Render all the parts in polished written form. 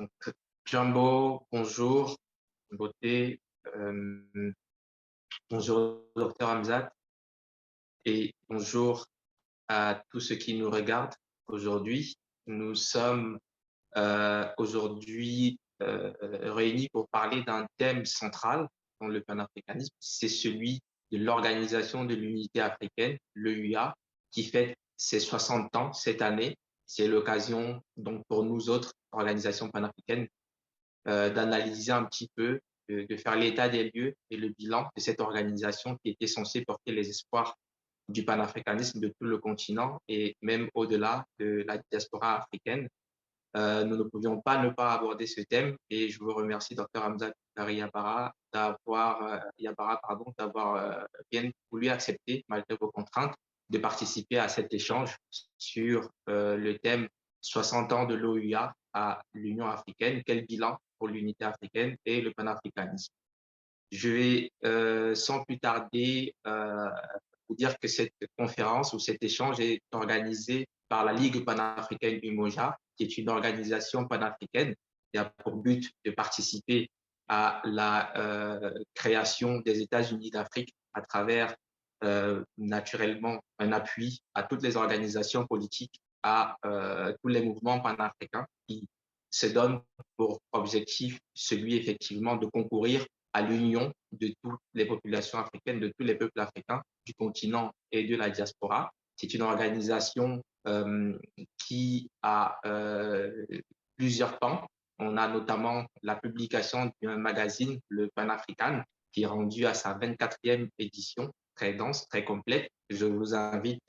Donc, Jumbo, bonjour, beauté, euh, bonjour, docteur Hamzat, et bonjour à tous ceux qui nous regardent aujourd'hui. Nous sommes aujourd'hui réunis pour parler d'un thème central dans le panafricanisme, c'est celui de l'Organisation de l'Unité africaine, l'EUA, qui fête ses 60 ans cette année. C'est l'occasion donc pour nous autres organisations panafricaines d'analyser un petit peu, de faire l'état des lieux et le bilan de cette organisation qui était censée porter les espoirs du panafricanisme de tout le continent et même au-delà de la diaspora africaine. Nous ne pouvions pas ne pas aborder ce thème et je vous remercie, Dr Hamzat Yabara, d'avoir bien voulu accepter, malgré vos contraintes, de participer à cet échange sur le thème 60 ans de l'OUA à l'Union africaine, quel bilan pour l'unité africaine et le panafricanisme. Je vais sans plus tarder vous dire que cette conférence ou cet échange est organisé par la Ligue panafricaine UMOJA, qui est une organisation panafricaine qui a pour but de participer à la création des États-Unis d'Afrique à travers naturellement un appui à toutes les organisations politiques, à tous les mouvements panafricains qui se donnent pour objectif celui effectivement de concourir à l'union de toutes les populations africaines, de tous les peuples africains du continent et de la diaspora. C'est une organisation qui a plusieurs pans. On a notamment la publication d'un magazine, le Pan-African, qui est rendu à sa 24e édition, très dense, très complète. Je vous invite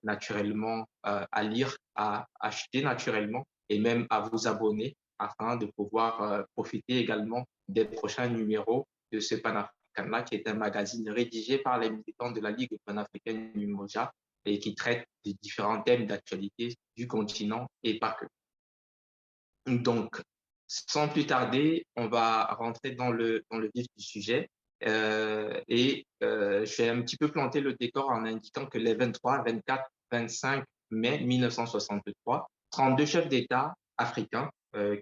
naturellement à lire, à acheter naturellement et même à vous abonner afin de pouvoir profiter également des prochains numéros de ce Pan-African-là, qui est un magazine rédigé par les militants de la Ligue panafricaine du Moja et qui traite de différents thèmes d'actualité du continent et pas que. Donc, sans plus tarder, on va rentrer dans le vif du sujet. Je vais un petit peu planter le décor en indiquant que les 23, 24, 25 mai 1963, 32 chefs d'État africains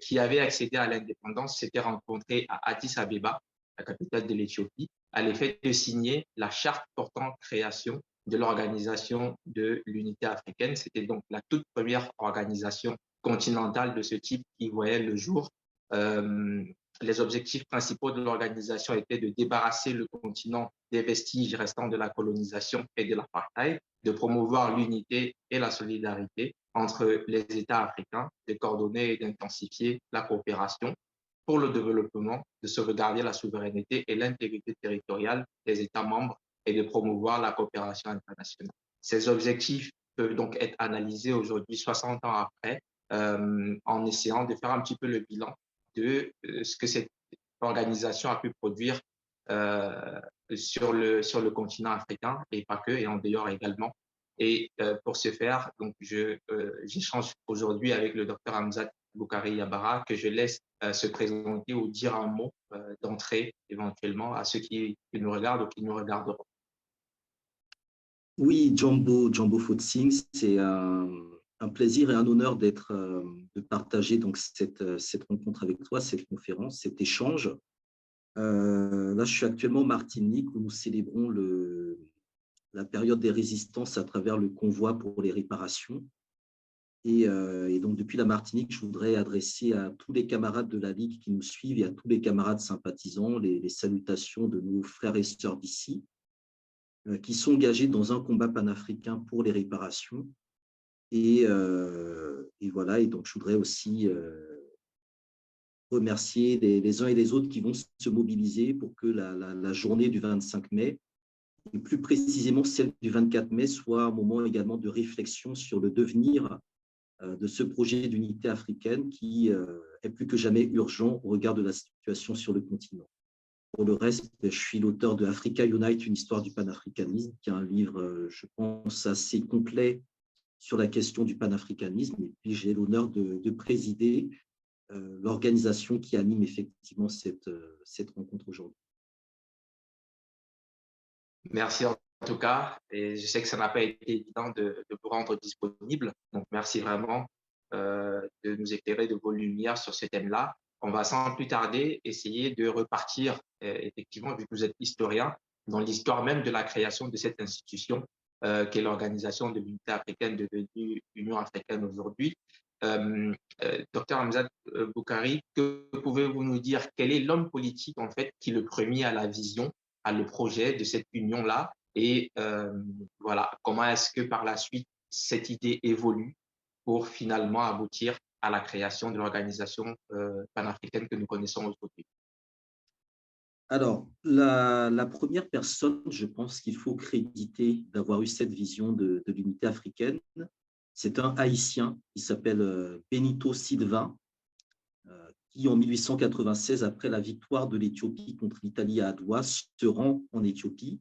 qui avaient accédé à l'indépendance s'étaient rencontrés à Addis Abeba, la capitale de l'Éthiopie, à l'effet de signer la charte portant création de l'Organisation de l'Unité africaine. C'était donc la toute première organisation continentale de ce type qui voyait le jour. Les objectifs principaux de l'organisation étaient de débarrasser le continent des vestiges restants de la colonisation et de l'apartheid, de promouvoir l'unité et la solidarité entre les États africains, de coordonner et d'intensifier la coopération pour le développement, de sauvegarder la souveraineté et l'intégrité territoriale des États membres et de promouvoir la coopération internationale. Ces objectifs peuvent donc être analysés aujourd'hui, 60 ans après, en essayant de faire un petit peu le bilan de ce que cette organisation a pu produire sur le continent africain et pas que, et en dehors également. Et pour ce faire, donc j'échange aujourd'hui avec le docteur Hamzat Boukari Yabara, que je laisse se présenter ou dire un mot d'entrée éventuellement à ceux qui nous regardent ou qui nous regarderont. Oui, Jumbo Futsing, c'est un plaisir et un honneur de partager donc cette rencontre avec toi, cette conférence, cet échange. Là, je suis actuellement en Martinique où nous célébrons la période des résistances à travers le convoi pour les réparations. Et donc, depuis la Martinique, je voudrais adresser à tous les camarades de la Ligue qui nous suivent et à tous les camarades sympathisants les salutations de nos frères et sœurs d'ici, qui sont engagés dans un combat panafricain pour les réparations. Et voilà, et donc je voudrais aussi remercier les uns et les autres qui vont se mobiliser pour que la journée du 25 mai, et plus précisément celle du 24 mai, soit un moment également de réflexion sur le devenir de ce projet d'unité africaine qui est plus que jamais urgent au regard de la situation sur le continent. Pour le reste, je suis l'auteur de Africa Unite, une histoire du panafricanisme, qui est un livre, je pense, assez complet sur la question du panafricanisme. Et puis, j'ai l'honneur de présider l'organisation qui anime effectivement cette rencontre aujourd'hui. Merci en tout cas, et je sais que ça n'a pas été évident de vous rendre disponible, donc merci vraiment de nous éclairer de vos lumières sur ce thème-là. On va sans plus tarder essayer de repartir, effectivement, vu que vous êtes historien, dans l'histoire même de la création de cette institution qu'est l'Organisation de l'Unité africaine devenue Union africaine aujourd'hui. Docteur Hamzat Boukari, que pouvez-vous nous dire? Quel est l'homme politique en fait qui le premier à la vision, à le projet de cette union-là? Et voilà, comment est-ce que par la suite cette idée évolue pour finalement aboutir à la création de l'organisation panafricaine que nous connaissons aujourd'hui? Alors, la première personne, je pense qu'il faut créditer d'avoir eu cette vision de l'unité africaine, c'est un Haïtien qui s'appelle Benito Silva, qui en 1896, après la victoire de l'Éthiopie contre l'Italie à Adoua, se rend en Éthiopie,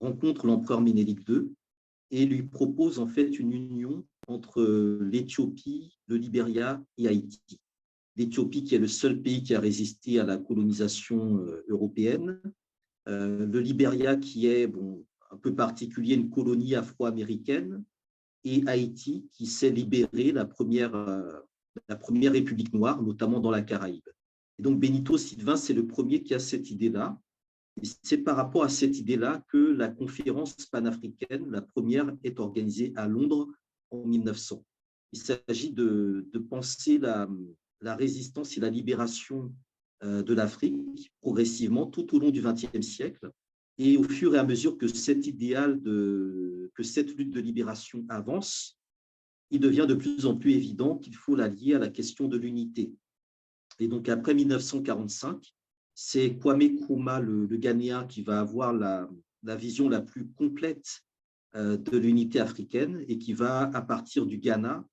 rencontre l'empereur Ménélique II et lui propose en fait une union entre l'Éthiopie, le Libéria et Haïti. L'Éthiopie qui est le seul pays qui a résisté à la colonisation européenne, le Libéria qui est un peu particulier, une colonie afro-américaine, et Haïti qui s'est libéré la première république noire, notamment dans la Caraïbe. Et donc Benito Silva, c'est le premier qui a cette idée-là. Et c'est par rapport à cette idée-là que la conférence panafricaine, la première, est organisée à Londres en 1900. Il s'agit de penser la résistance et la libération de l'Afrique progressivement tout au long du XXe siècle. Et au fur et à mesure que cet idéal, que cette lutte de libération avance, il devient de plus en plus évident qu'il faut la lier à la question de l'unité. Et donc après 1945, c'est Kwame Nkrumah, le Ghanéen, qui va avoir la vision la plus complète de l'unité africaine et qui va, à partir du Ghana,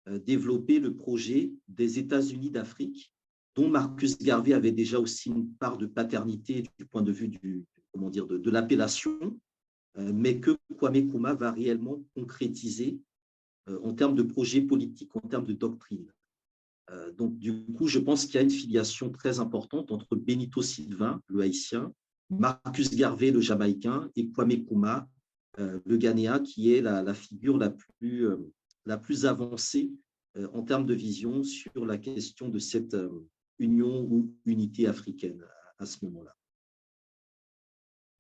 développer le projet des États-Unis d'Afrique, dont Marcus Garvey avait déjà aussi une part de paternité du point de vue de l'appellation, mais que Kwame Nkrumah va réellement concrétiser en termes de projet politique, en termes de doctrine. Donc, du coup, je pense qu'il y a une filiation très importante entre Benito Silva, le Haïtien, Marcus Garvey, le Jamaïcain, et Kwame Nkrumah, le Ghanéen, qui est la figure la plus avancée en termes de vision sur la question de cette union ou unité africaine à ce moment-là.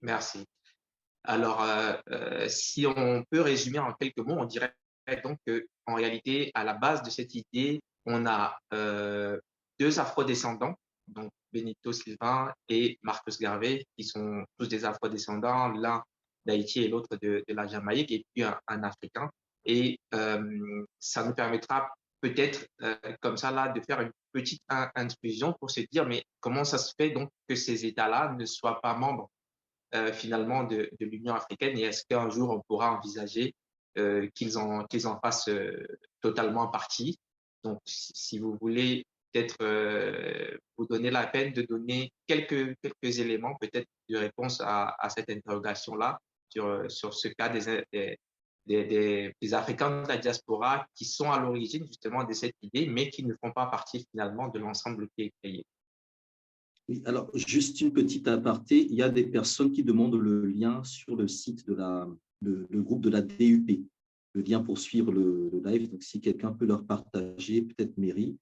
Merci. Alors, si on peut résumer en quelques mots, on dirait donc qu'en réalité, à la base de cette idée, on a deux afrodescendants, donc Benito Silva et Marcus Garvey, qui sont tous des afrodescendants, l'un d'Haïti et l'autre de la Jamaïque, et puis un Africain. Et ça nous permettra peut-être comme ça là de faire une petite intrusion pour se dire, mais comment ça se fait donc que ces États-là ne soient pas membres finalement de l'Union africaine, et est-ce qu'un jour on pourra envisager qu'ils en fassent totalement partie? Donc, si vous voulez peut-être vous donner la peine de donner quelques éléments peut-être de réponse à cette interrogation-là sur ce cas des Africains de la diaspora qui sont à l'origine justement de cette idée, mais qui ne font pas partie finalement de l'ensemble qui est créé. Oui, alors, juste une petite aparté, il y a des personnes qui demandent le lien sur le site de le groupe de la DUP, le lien pour suivre le live. Donc, si quelqu'un peut leur partager, peut-être Mairie.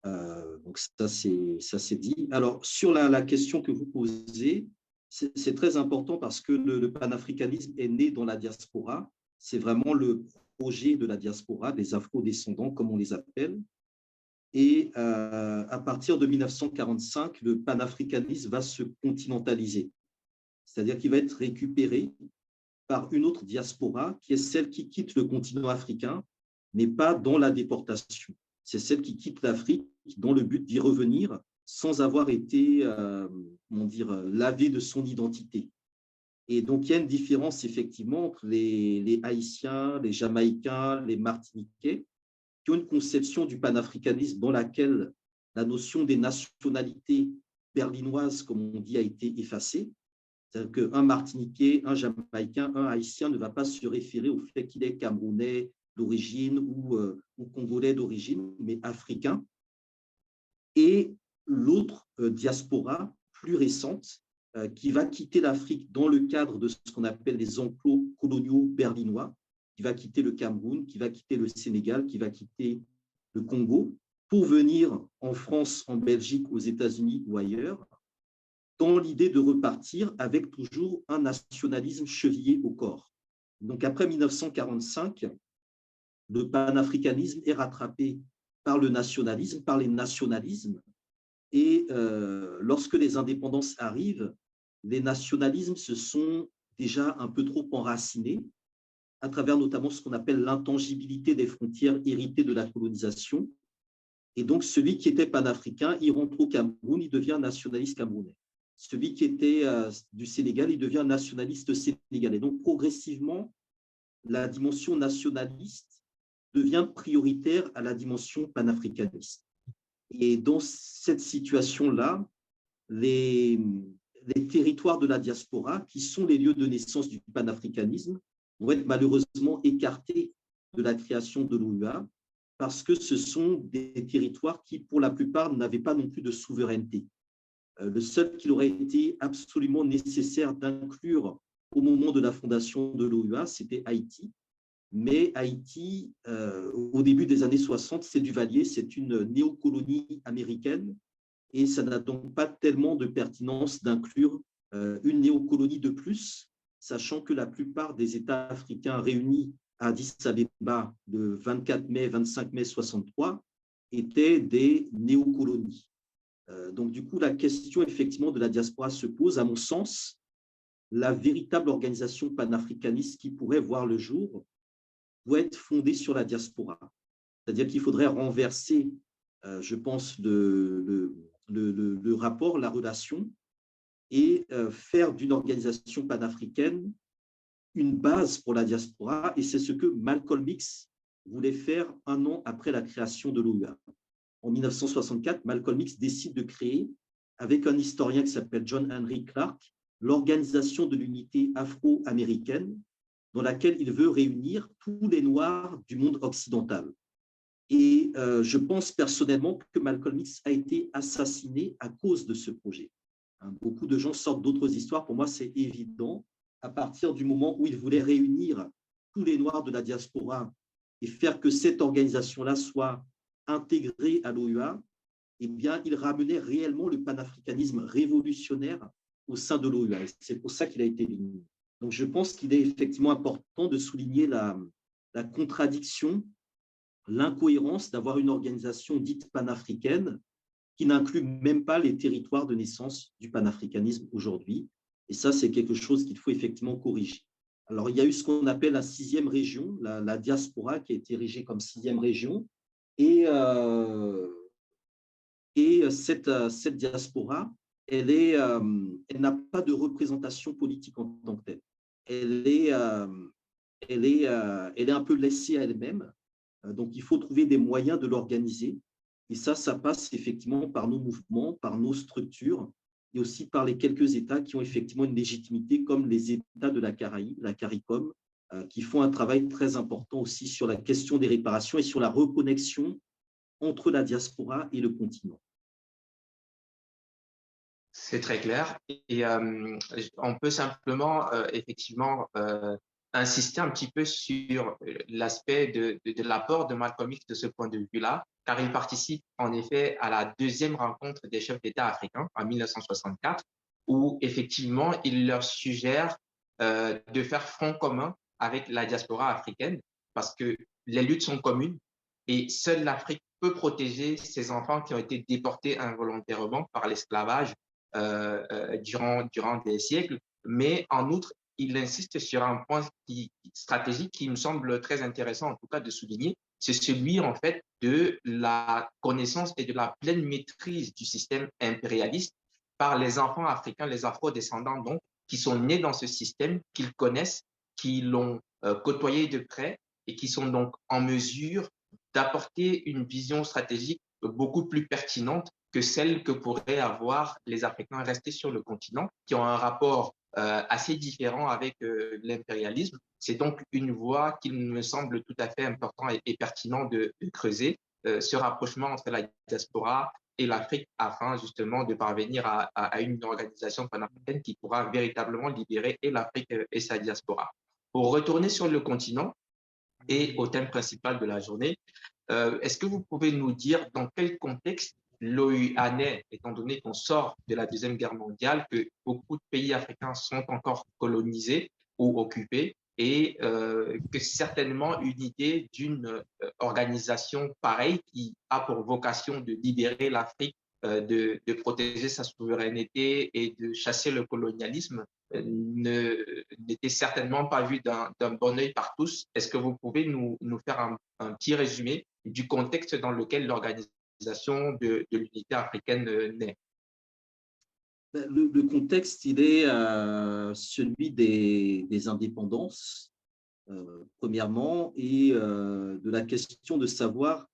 Donc, ça, c'est dit. Alors, sur la question que vous posez, c'est très important parce que le panafricanisme est né dans la diaspora. C'est vraiment le projet de la diaspora, des afro-descendants, comme on les appelle. Et à partir de 1945, le panafricanisme va se continentaliser, c'est-à-dire qu'il va être récupéré par une autre diaspora qui est celle qui quitte le continent africain, mais pas dans la déportation. C'est celle qui quitte l'Afrique dans le but d'y revenir sans avoir été lavé de son identité. Et donc, il y a une différence effectivement entre les Haïtiens, les Jamaïcains, les Martiniquais, qui ont une conception du panafricanisme dans laquelle la notion des nationalités berlinoises, comme on dit, a été effacée. C'est-à-dire qu'un Martiniquais, un Jamaïcain, un Haïtien ne va pas se référer au fait qu'il est Camerounais d'origine ou Congolais d'origine, mais africain. Et l'autre diaspora plus récente qui va quitter l'Afrique dans le cadre de ce qu'on appelle les enclos coloniaux berlinois, qui va quitter le Cameroun, qui va quitter le Sénégal, qui va quitter le Congo, pour venir en France, en Belgique, aux États-Unis ou ailleurs, dans l'idée de repartir avec toujours un nationalisme chevillé au corps. Donc après 1945, le panafricanisme est rattrapé par le nationalisme, par les nationalismes, et lorsque les indépendances arrivent, les nationalismes se sont déjà un peu trop enracinés, à travers notamment ce qu'on appelle l'intangibilité des frontières héritées de la colonisation. Et donc, celui qui était panafricain, il rentre au Cameroun, il devient nationaliste camerounais. Celui qui était du Sénégal, il devient nationaliste sénégalais. Donc, progressivement, la dimension nationaliste devient prioritaire à la dimension panafricaniste. Et dans cette situation-là, les territoires de la diaspora, qui sont les lieux de naissance du panafricanisme, vont être malheureusement écartés de la création de l'OUA parce que ce sont des territoires qui, pour la plupart, n'avaient pas non plus de souveraineté. Le seul qu'il aurait été absolument nécessaire d'inclure au moment de la fondation de l'OUA, c'était Haïti. Mais Haïti, au début des années 60, c'est Duvalier, c'est une néocolonie américaine et ça n'a donc pas tellement de pertinence d'inclure une néocolonie de plus, sachant que la plupart des États africains réunis à Addis Abeba le 24 mai, 25 mai 63 étaient des néocolonies. Donc, du coup, la question effectivement de la diaspora se pose. À mon sens, la véritable organisation panafricaniste qui pourrait voir le jour doit être fondée sur la diaspora. C'est-à-dire qu'il faudrait renverser, je pense, le rapport, la relation, et faire d'une organisation panafricaine une base pour la diaspora. Et c'est ce que Malcolm X voulait faire un an après la création de l'OUA. En 1964, Malcolm X décide de créer, avec un historien qui s'appelle John Henry Clark, l'Organisation de l'unité afro-américaine, dans laquelle il veut réunir tous les Noirs du monde occidental. Et je pense personnellement que Malcolm X a été assassiné à cause de ce projet. Beaucoup de gens sortent d'autres histoires. Pour moi, c'est évident. À partir du moment où il voulait réunir tous les Noirs de la diaspora et faire que cette organisation-là soit intégrée à l'OUA, eh bien, il ramenait réellement le panafricanisme révolutionnaire au sein de l'OUA. C'est pour ça qu'il a été éliminé. Donc, je pense qu'il est effectivement important de souligner la contradiction, l'incohérence d'avoir une organisation dite panafricaine qui n'inclut même pas les territoires de naissance du panafricanisme aujourd'hui. Et ça, c'est quelque chose qu'il faut effectivement corriger. Alors, il y a eu ce qu'on appelle la 6e région, la diaspora, qui a été érigée comme 6e région. Et cette diaspora, elle n'a pas de représentation politique en tant que telle. Elle est un peu laissée à elle-même. Donc, il faut trouver des moyens de l'organiser. Et ça passe effectivement par nos mouvements, par nos structures, et aussi par les quelques États qui ont effectivement une légitimité, comme les États de la Caraïbe, la CARICOM, qui font un travail très important aussi sur la question des réparations et sur la reconnexion entre la diaspora et le continent. C'est très clair. Et on peut simplement, effectivement, insister un petit peu sur l'aspect de l'apport de Malcolm X de ce point de vue-là, car il participe en effet à la 2e rencontre des chefs d'État africains en 1964, où effectivement, il leur suggère de faire front commun avec la diaspora africaine, parce que les luttes sont communes et seule l'Afrique peut protéger ses enfants qui ont été déportés involontairement par l'esclavage durant des siècles. Mais en outre, il insiste sur un point stratégique qui me semble très intéressant, en tout cas de souligner, c'est celui en fait de la connaissance et de la pleine maîtrise du système impérialiste par les enfants africains, les afro-descendants donc, qui sont nés dans ce système, qu'ils connaissent, qui l'ont côtoyé de près et qui sont donc en mesure d'apporter une vision stratégique beaucoup plus pertinente que celle que pourraient avoir les Africains restés sur le continent, qui ont un rapport assez différent avec l'impérialisme. C'est donc une voie qu'il me semble tout à fait important et pertinent de creuser, ce rapprochement entre la diaspora et l'Afrique afin justement de parvenir à une organisation panafricaine qui pourra véritablement libérer et l'Afrique et sa diaspora. Pour retourner sur le continent et au thème principal de la journée, Est-ce que vous pouvez nous dire dans quel contexte l'OUA naît, étant donné qu'on sort de la Deuxième Guerre mondiale, que beaucoup de pays africains sont encore colonisés ou occupés, et que certainement une idée d'une organisation pareille qui a pour vocation de libérer l'Afrique, de protéger sa souveraineté et de chasser le colonialisme n'était certainement pas vue d'un bon œil par tous. Est-ce que vous pouvez nous faire un petit résumé du contexte dans lequel l'organisation de l'unité africaine naît? Le contexte, il est celui des indépendances, premièrement, et de la question de savoir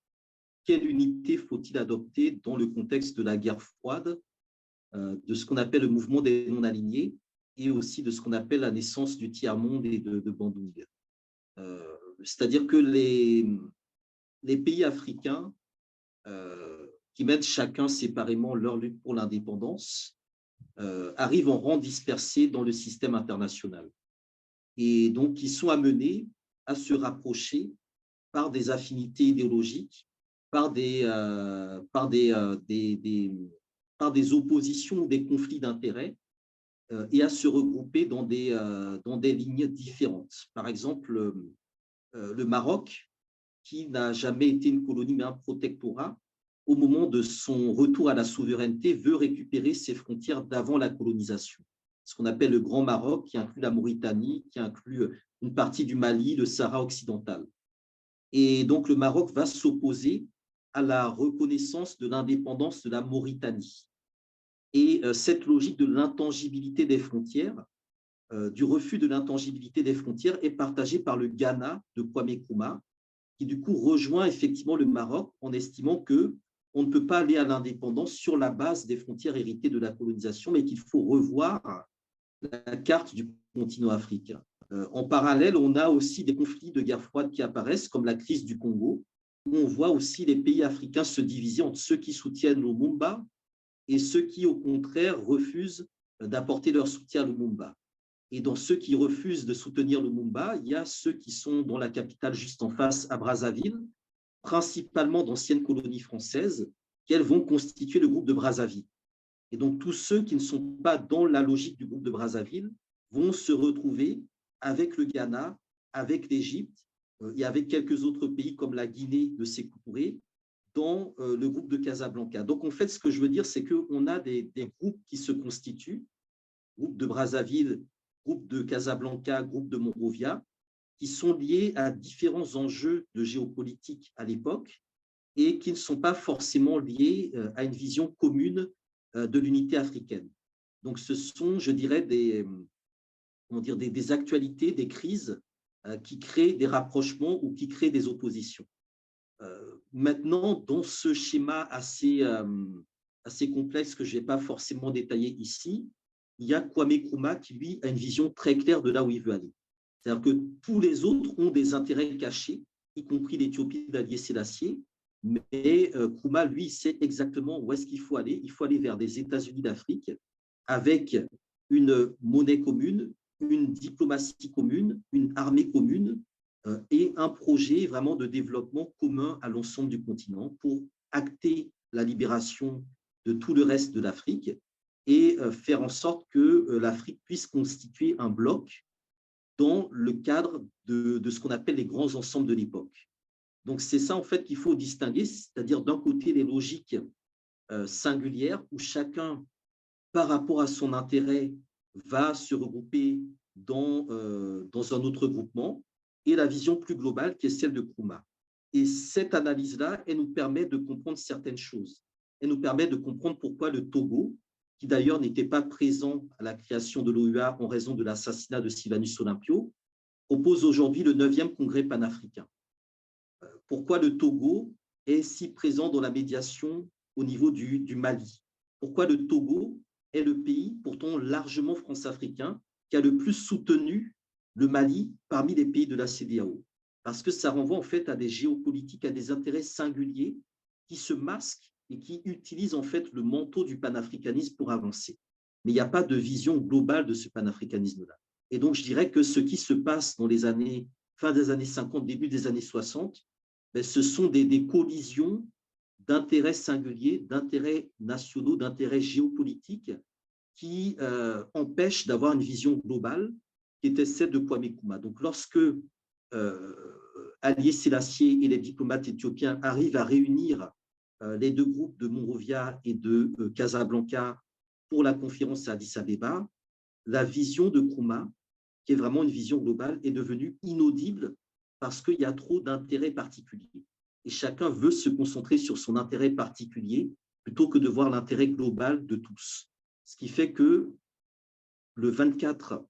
quelle unité faut-il adopter dans le contexte de la guerre froide, de ce qu'on appelle le mouvement des non-alignés, et aussi de ce qu'on appelle la naissance du tiers-monde et de Bandung. C'est-à-dire que les pays africains qui mènent chacun séparément leur lutte pour l'indépendance arrivent en rang dispersé dans le système international. Et donc, ils sont amenés à se rapprocher par des affinités idéologiques, par des oppositions ou des conflits d'intérêts, et à se regrouper dans des lignes différentes. Par exemple, le Maroc, qui n'a jamais été une colonie mais un protectorat, au moment de son retour à la souveraineté, veut récupérer ses frontières d'avant la colonisation. Ce qu'on appelle le Grand Maroc, qui inclut la Mauritanie, qui inclut une partie du Mali, le Sahara occidental. Et donc, le Maroc va s'opposer à la reconnaissance de l'indépendance de la Mauritanie. Et cette logique de l'intangibilité des frontières, du refus de l'intangibilité des frontières, est partagée par le Ghana de Kwame Nkrumah, qui du coup rejoint effectivement le Maroc en estimant qu'on ne peut pas aller à l'indépendance sur la base des frontières héritées de la colonisation, mais qu'il faut revoir la carte du continent africain. En parallèle, on a aussi des conflits de guerre froide qui apparaissent, comme la crise du Congo, où on voit aussi les pays africains se diviser entre ceux qui soutiennent Lumumba et ceux qui, au contraire, refusent d'apporter leur soutien à Lumumba. Et dans ceux qui refusent de soutenir Lumumba, il y a ceux qui sont dans la capitale juste en face, à Brazzaville, principalement d'anciennes colonies françaises, qui vont constituer le groupe de Brazzaville. Et donc, tous ceux qui ne sont pas dans la logique du groupe de Brazzaville vont se retrouver avec le Ghana, avec l'Égypte et avec quelques autres pays comme la Guinée de Sékou Touré dans le groupe de Casablanca. Donc, en fait, ce que je veux dire, c'est qu'on a des groupes qui se constituent, groupe de Brazzaville, groupe de Casablanca, groupe de Monrovia, qui sont liés à différents enjeux de géopolitique à l'époque et qui ne sont pas forcément liés à une vision commune de l'unité africaine. Donc, ce sont, je dirais, des actualités, des crises qui créent des rapprochements ou qui créent des oppositions. Maintenant, dans ce schéma assez complexe que je ne vais pas forcément détailler ici, il y a Kwame Nkrumah qui, lui, a une vision très claire de là où il veut aller. C'est-à-dire que tous les autres ont des intérêts cachés, y compris l'Éthiopie d'Haïlé Sélassié, mais Nkrumah, lui, sait exactement où est-ce qu'il faut aller. Il faut aller vers des États-Unis d'Afrique avec une monnaie commune, une diplomatie commune, une armée commune et un projet vraiment de développement commun à l'ensemble du continent pour acter la libération de tout le reste de l'Afrique et faire en sorte que l'Afrique puisse constituer un bloc dans le cadre de ce qu'on appelle les grands ensembles de l'époque. Donc, c'est ça, en fait, qu'il faut distinguer, c'est-à-dire d'un côté les logiques singulières où chacun, par rapport à son intérêt, va se regrouper dans un autre groupement, et la vision plus globale qui est celle de Nkrumah. Et cette analyse-là, elle nous permet de comprendre certaines choses. Elle nous permet de comprendre pourquoi le Togo, qui d'ailleurs n'était pas présent à la création de l'OUA en raison de l'assassinat de Sylvanus Olympio, propose aujourd'hui le 9e congrès panafricain. Pourquoi le Togo est si présent dans la médiation au niveau du Mali? Pourquoi le Togo est le pays, pourtant largement france-africain, qui a le plus soutenu le Mali parmi les pays de la CEDEAO? Parce que ça renvoie en fait à des géopolitiques, à des intérêts singuliers qui se masquent et qui utilisent en fait le manteau du panafricanisme pour avancer. Mais il n'y a pas de vision globale de ce panafricanisme-là. Et donc, je dirais que ce qui se passe dans les années, fin des années 50, début des années 60, ben, ce sont des collisions d'intérêts singuliers, d'intérêts nationaux, d'intérêts géopolitiques qui empêchent d'avoir une vision globale qui était celle de Kwame Nkrumah. Donc, lorsque Haïlé Sélassié et les diplomates éthiopiens arrivent à réunir les deux groupes de Monrovia et de Casablanca pour la conférence à Addis-Abeba, la vision de Nkrumah, qui est vraiment une vision globale, est devenue inaudible parce qu'il y a trop d'intérêts particuliers. Et chacun veut se concentrer sur son intérêt particulier plutôt que de voir l'intérêt global de tous. Ce qui fait que le 24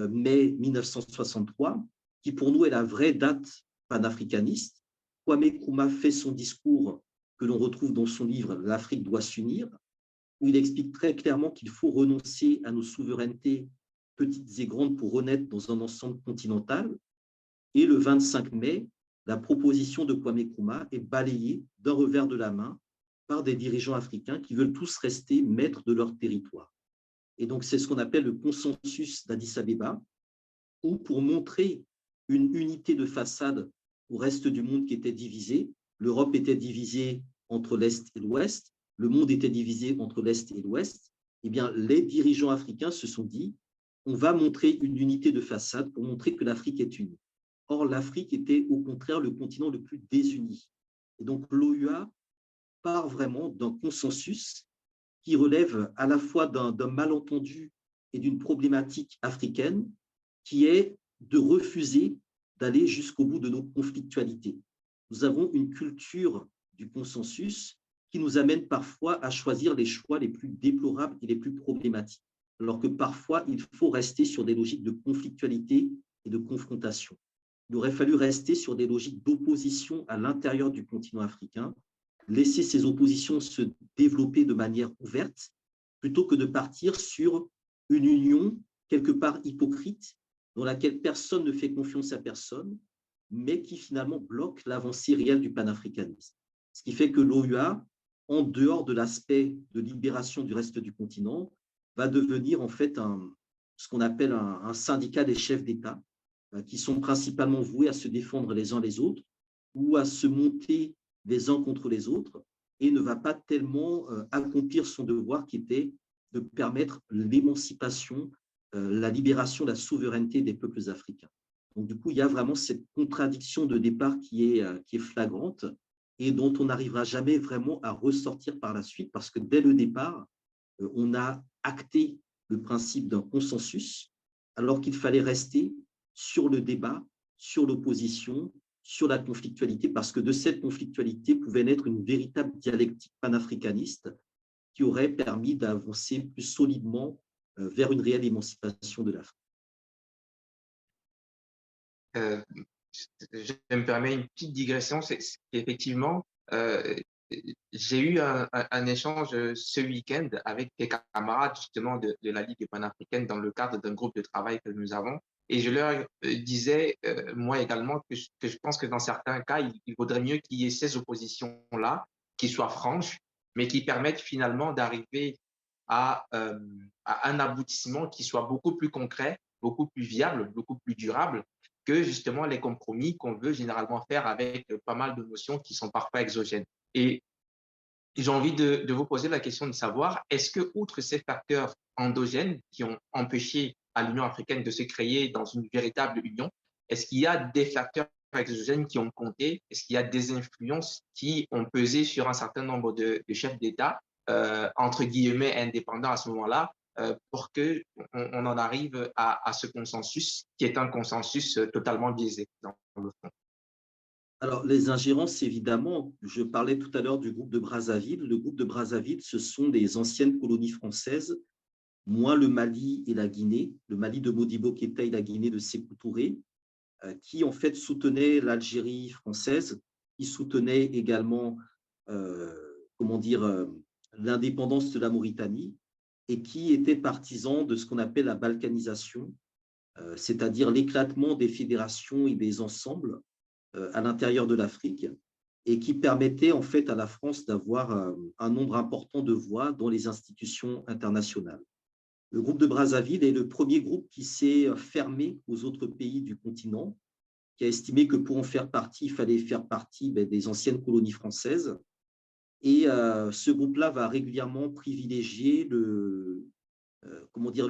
mai 1963, qui pour nous est la vraie date panafricaniste, Kwame Nkrumah fait son discours que l'on retrouve dans son livre « L'Afrique doit s'unir », où il explique très clairement qu'il faut renoncer à nos souverainetés petites et grandes pour renaître dans un ensemble continental. Et le 25 mai, la proposition de Kwame Nkrumah est balayée d'un revers de la main par des dirigeants africains qui veulent tous rester maîtres de leur territoire. Et donc, c'est ce qu'on appelle le consensus d'Addis-Abeba, où pour montrer une unité de façade au reste du monde qui était divisé, l'Europe était divisée entre l'Est et l'Ouest, le monde était divisé entre l'Est et l'Ouest, eh bien, les dirigeants africains se sont dit, on va montrer une unité de façade pour montrer que l'Afrique est unie. Or, l'Afrique était au contraire le continent le plus désuni. Et donc, l'OUA part vraiment d'un consensus qui relève à la fois d'un malentendu et d'une problématique africaine qui est de refuser d'aller jusqu'au bout de nos conflictualités. Nous avons une culture du consensus qui nous amène parfois à choisir les choix les plus déplorables et les plus problématiques, alors que parfois, il faut rester sur des logiques de conflictualité et de confrontation. Il aurait fallu rester sur des logiques d'opposition à l'intérieur du continent africain, laisser ces oppositions se développer de manière ouverte, plutôt que de partir sur une union quelque part hypocrite, dans laquelle personne ne fait confiance à personne, mais qui finalement bloque l'avancée réelle du panafricanisme. Ce qui fait que l'OUA, en dehors de l'aspect de libération du reste du continent, va devenir en fait ce qu'on appelle un syndicat des chefs d'État, qui sont principalement voués à se défendre les uns les autres ou à se monter les uns contre les autres, et ne va pas tellement accomplir son devoir qui était de permettre l'émancipation, la libération, la souveraineté des peuples africains. Donc, du coup, il y a vraiment cette contradiction de départ qui est flagrante et dont on n'arrivera jamais vraiment à ressortir par la suite, parce que dès le départ, on a acté le principe d'un consensus, alors qu'il fallait rester sur le débat, sur l'opposition, sur la conflictualité, parce que de cette conflictualité pouvait naître une véritable dialectique panafricaniste qui aurait permis d'avancer plus solidement vers une réelle émancipation de l'Afrique. Je me permets une petite digression, c'est effectivement, j'ai eu un échange ce week-end avec des camarades justement de la Ligue panafricaine dans le cadre d'un groupe de travail que nous avons. Et je leur disais, moi également, que je pense que dans certains cas, il vaudrait mieux qu'il y ait ces oppositions-là, qui soient franches, mais qui permettent finalement d'arriver à un aboutissement qui soit beaucoup plus concret, beaucoup plus viable, beaucoup plus durable que justement les compromis qu'on veut généralement faire avec pas mal de notions qui sont parfois exogènes. Et j'ai envie de vous poser la question de savoir, est-ce que, outre ces facteurs endogènes qui ont empêché à l'Union africaine de se créer dans une véritable union, est-ce qu'il y a des facteurs exogènes qui ont compté? Est-ce qu'il y a des influences qui ont pesé sur un certain nombre de chefs d'État, entre guillemets indépendants à ce moment-là, pour qu'on en arrive à ce consensus qui est un consensus totalement biaisé dans le fond? Alors, les ingérences, évidemment, je parlais tout à l'heure du groupe de Brazzaville. Le groupe de Brazzaville, ce sont des anciennes colonies françaises, moins le Mali et la Guinée, le Mali de Modibo Keïta et la Guinée de Sékou Touré, qui en fait soutenaient l'Algérie française, qui soutenaient également l'indépendance de la Mauritanie et qui étaient partisans de ce qu'on appelle la balkanisation, c'est-à-dire l'éclatement des fédérations et des ensembles à l'intérieur de l'Afrique, et qui permettait en fait à la France d'avoir un nombre important de voix dans les institutions internationales. Le groupe de Brazzaville est le premier groupe qui s'est fermé aux autres pays du continent, qui a estimé que pour en faire partie, il fallait faire partie des anciennes colonies françaises. Et ce groupe-là va régulièrement privilégier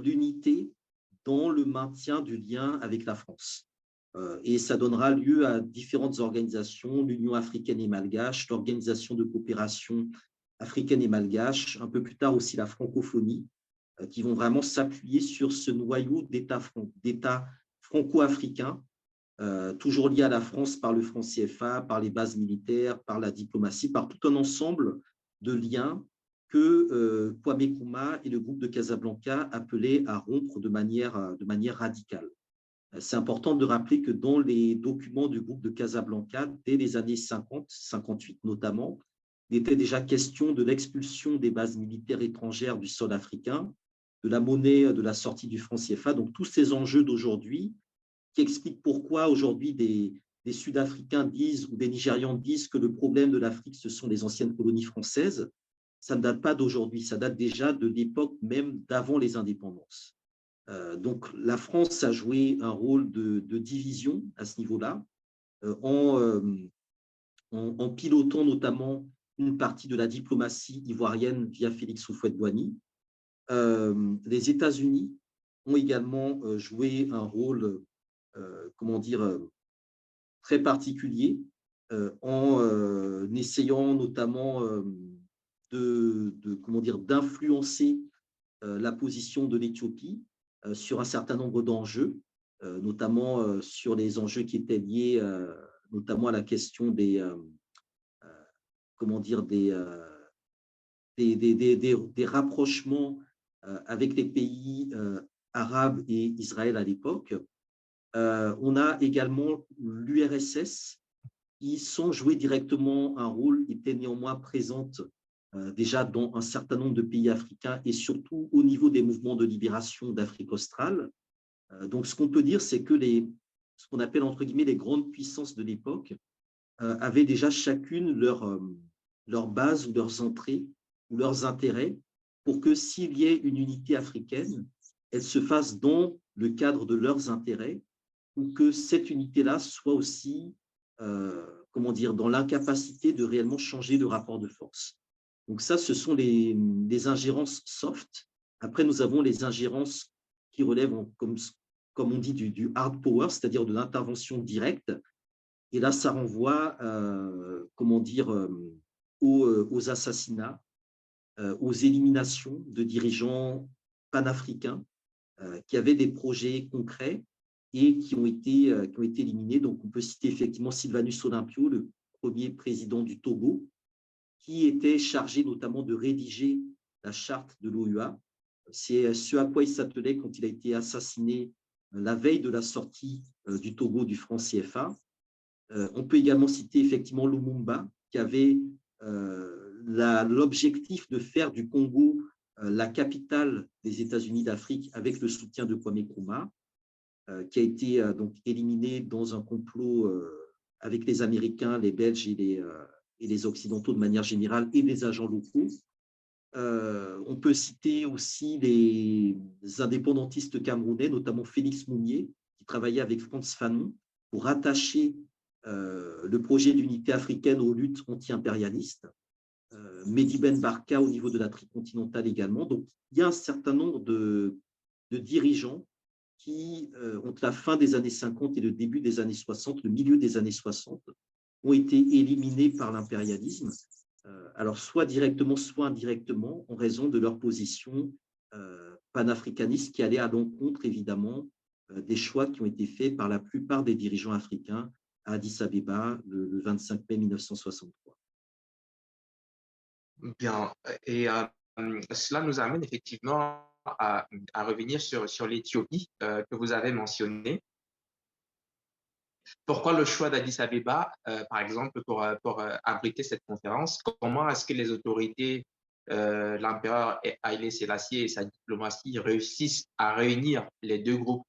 l'unité dans le maintien du lien avec la France. Et ça donnera lieu à différentes organisations, l'Union africaine et malgache, l'Organisation de coopération africaine et malgache, un peu plus tard aussi la francophonie, qui vont vraiment s'appuyer sur ce noyau d'États franco-africains, toujours liés à la France par le franc CFA, par les bases militaires, par la diplomatie, par tout un ensemble de liens que Kwame Nkrumah et le groupe de Casablanca appelaient à rompre de manière radicale. C'est important de rappeler que dans les documents du groupe de Casablanca, dès les années 50, 58 notamment, il était déjà question de l'expulsion des bases militaires étrangères du sol africain, de la monnaie, de la sortie du franc CFA. Donc, tous ces enjeux d'aujourd'hui qui expliquent pourquoi aujourd'hui des Sud-Africains disent ou des Nigérians disent que le problème de l'Afrique, ce sont les anciennes colonies françaises. Ça ne date pas d'aujourd'hui, ça date déjà de l'époque même d'avant les indépendances. Donc, la France a joué un rôle de division à ce niveau-là, en pilotant notamment une partie de la diplomatie ivoirienne via Félix Houphouët-Boigny. Les États-Unis ont également joué un rôle, très particulier, en essayant notamment d'influencer la position de l'Éthiopie sur un certain nombre d'enjeux, notamment sur les enjeux qui étaient liés notamment à la question des rapprochements avec les pays arabes et Israël à l'époque. On a également l'URSS qui, sans jouer directement un rôle, était néanmoins présente déjà dans un certain nombre de pays africains et surtout au niveau des mouvements de libération d'Afrique australe. Donc, ce qu'on peut dire, c'est que ce qu'on appelle entre guillemets les grandes puissances de l'époque avaient déjà chacune leur base ou leurs entrées ou leurs intérêts pour que s'il y ait une unité africaine, elle se fasse dans le cadre de leurs intérêts ou que cette unité-là soit aussi dans l'incapacité de réellement changer le rapport de force. Donc ça, ce sont les ingérences soft. Après, nous avons les ingérences qui relèvent, comme on dit, du hard power, c'est-à-dire de l'intervention directe. Et là, ça renvoie, aux assassinats, aux éliminations de dirigeants panafricains qui avaient des projets concrets et qui ont été éliminés. Donc, on peut citer effectivement Sylvanus Olympio, le premier président du Togo, qui était chargé notamment de rédiger la charte de l'OUA. C'est ce à quoi il s'attelait quand il a été assassiné la veille de la sortie du Togo du franc CFA. On peut également citer effectivement Lumumba, qui avait l'objectif de faire du Congo la capitale des États-Unis d'Afrique avec le soutien de Kwame Nkrumah, qui a été donc éliminé dans un complot avec les Américains, les Belges et les Occidentaux de manière générale et des agents locaux. On peut citer aussi les indépendantistes camerounais, notamment Félix Mounier, qui travaillait avec Frantz Fanon pour rattacher le projet d'unité africaine aux luttes anti-impérialistes. Mehdi Ben Barka au niveau de la tricontinentale également. Donc, il y a un certain nombre de dirigeants qui, entre la fin des années 50 et le début des années 60, le milieu des années 60, ont été éliminés par l'impérialisme, alors soit directement, soit indirectement, en raison de leur position panafricaniste qui allait à l'encontre, évidemment, des choix qui ont été faits par la plupart des dirigeants africains à Addis Abeba le 25 mai 1963. Bien, et cela nous amène effectivement à revenir sur l'Éthiopie que vous avez mentionné. Pourquoi le choix d'Addis Abeba, par exemple, pour abriter cette conférence? Comment est-ce que les autorités, l'empereur Haïlé Sélassié et sa diplomatie réussissent à réunir les deux groupes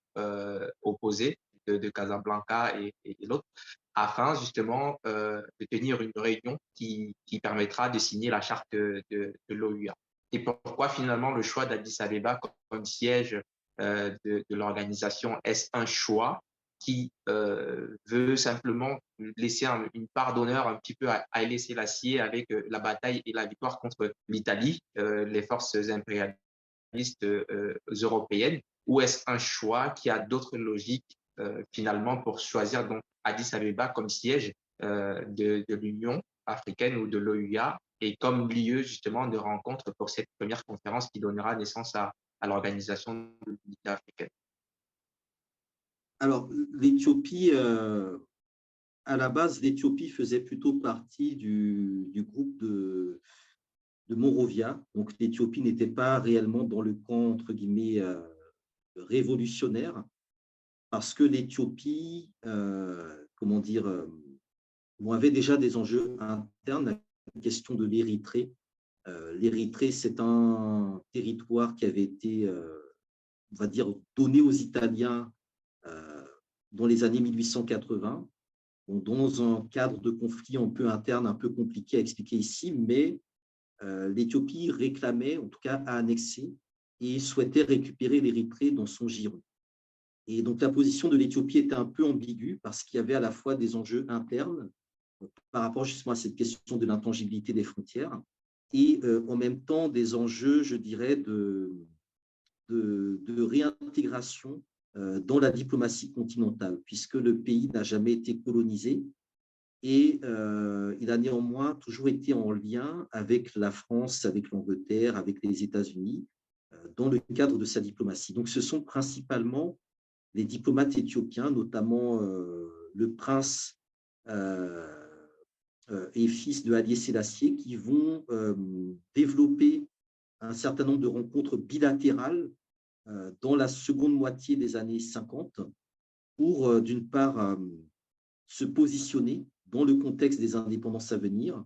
opposés de Casablanca et l'autre, afin justement de tenir une réunion qui permettra de signer la charte de l'OUA? Et pourquoi finalement le choix d'Addis Abeba comme siège de l'organisation? Est-ce un choix qui veut simplement laisser une part d'honneur un petit peu à Haïlé Sélassié avec la bataille et la victoire contre l'Italie, les forces impérialistes européennes, ou est-ce un choix qui a d'autres logiques finalement pour choisir donc Addis Abeba comme siège de l'Union africaine ou de l'OUA et comme lieu justement de rencontre pour cette première conférence qui donnera naissance à l'organisation de l'unité africaine? Alors, l'Éthiopie, à la base, l'Éthiopie faisait plutôt partie du groupe de Monrovia. Donc, l'Éthiopie n'était pas réellement dans le camp, entre guillemets, révolutionnaire, parce que l'Éthiopie, comment dire, avait déjà des enjeux internes. La question de l'Érythrée. L'Érythrée, c'est un territoire qui avait été, on va dire, donné aux Italiens dans les années 1880, dans un cadre de conflit un peu interne, un peu compliqué à expliquer ici, mais l'Éthiopie réclamait, en tout cas à annexer, et souhaitait récupérer l'Érythrée dans son giron. Et donc la position de l'Éthiopie était un peu ambiguë parce qu'il y avait à la fois des enjeux internes par rapport justement à cette question de l'intangibilité des frontières et en même temps des enjeux, je dirais, de réintégration dans la diplomatie continentale, puisque le pays n'a jamais été colonisé et il a néanmoins toujours été en lien avec la France, avec l'Angleterre, avec les États-Unis, dans le cadre de sa diplomatie. Donc, ce sont principalement les diplomates éthiopiens, notamment le prince et fils de Haïlé Sélassié, qui vont développer un certain nombre de rencontres bilatérales dans la seconde moitié des années 50 pour, d'une part, se positionner dans le contexte des indépendances à venir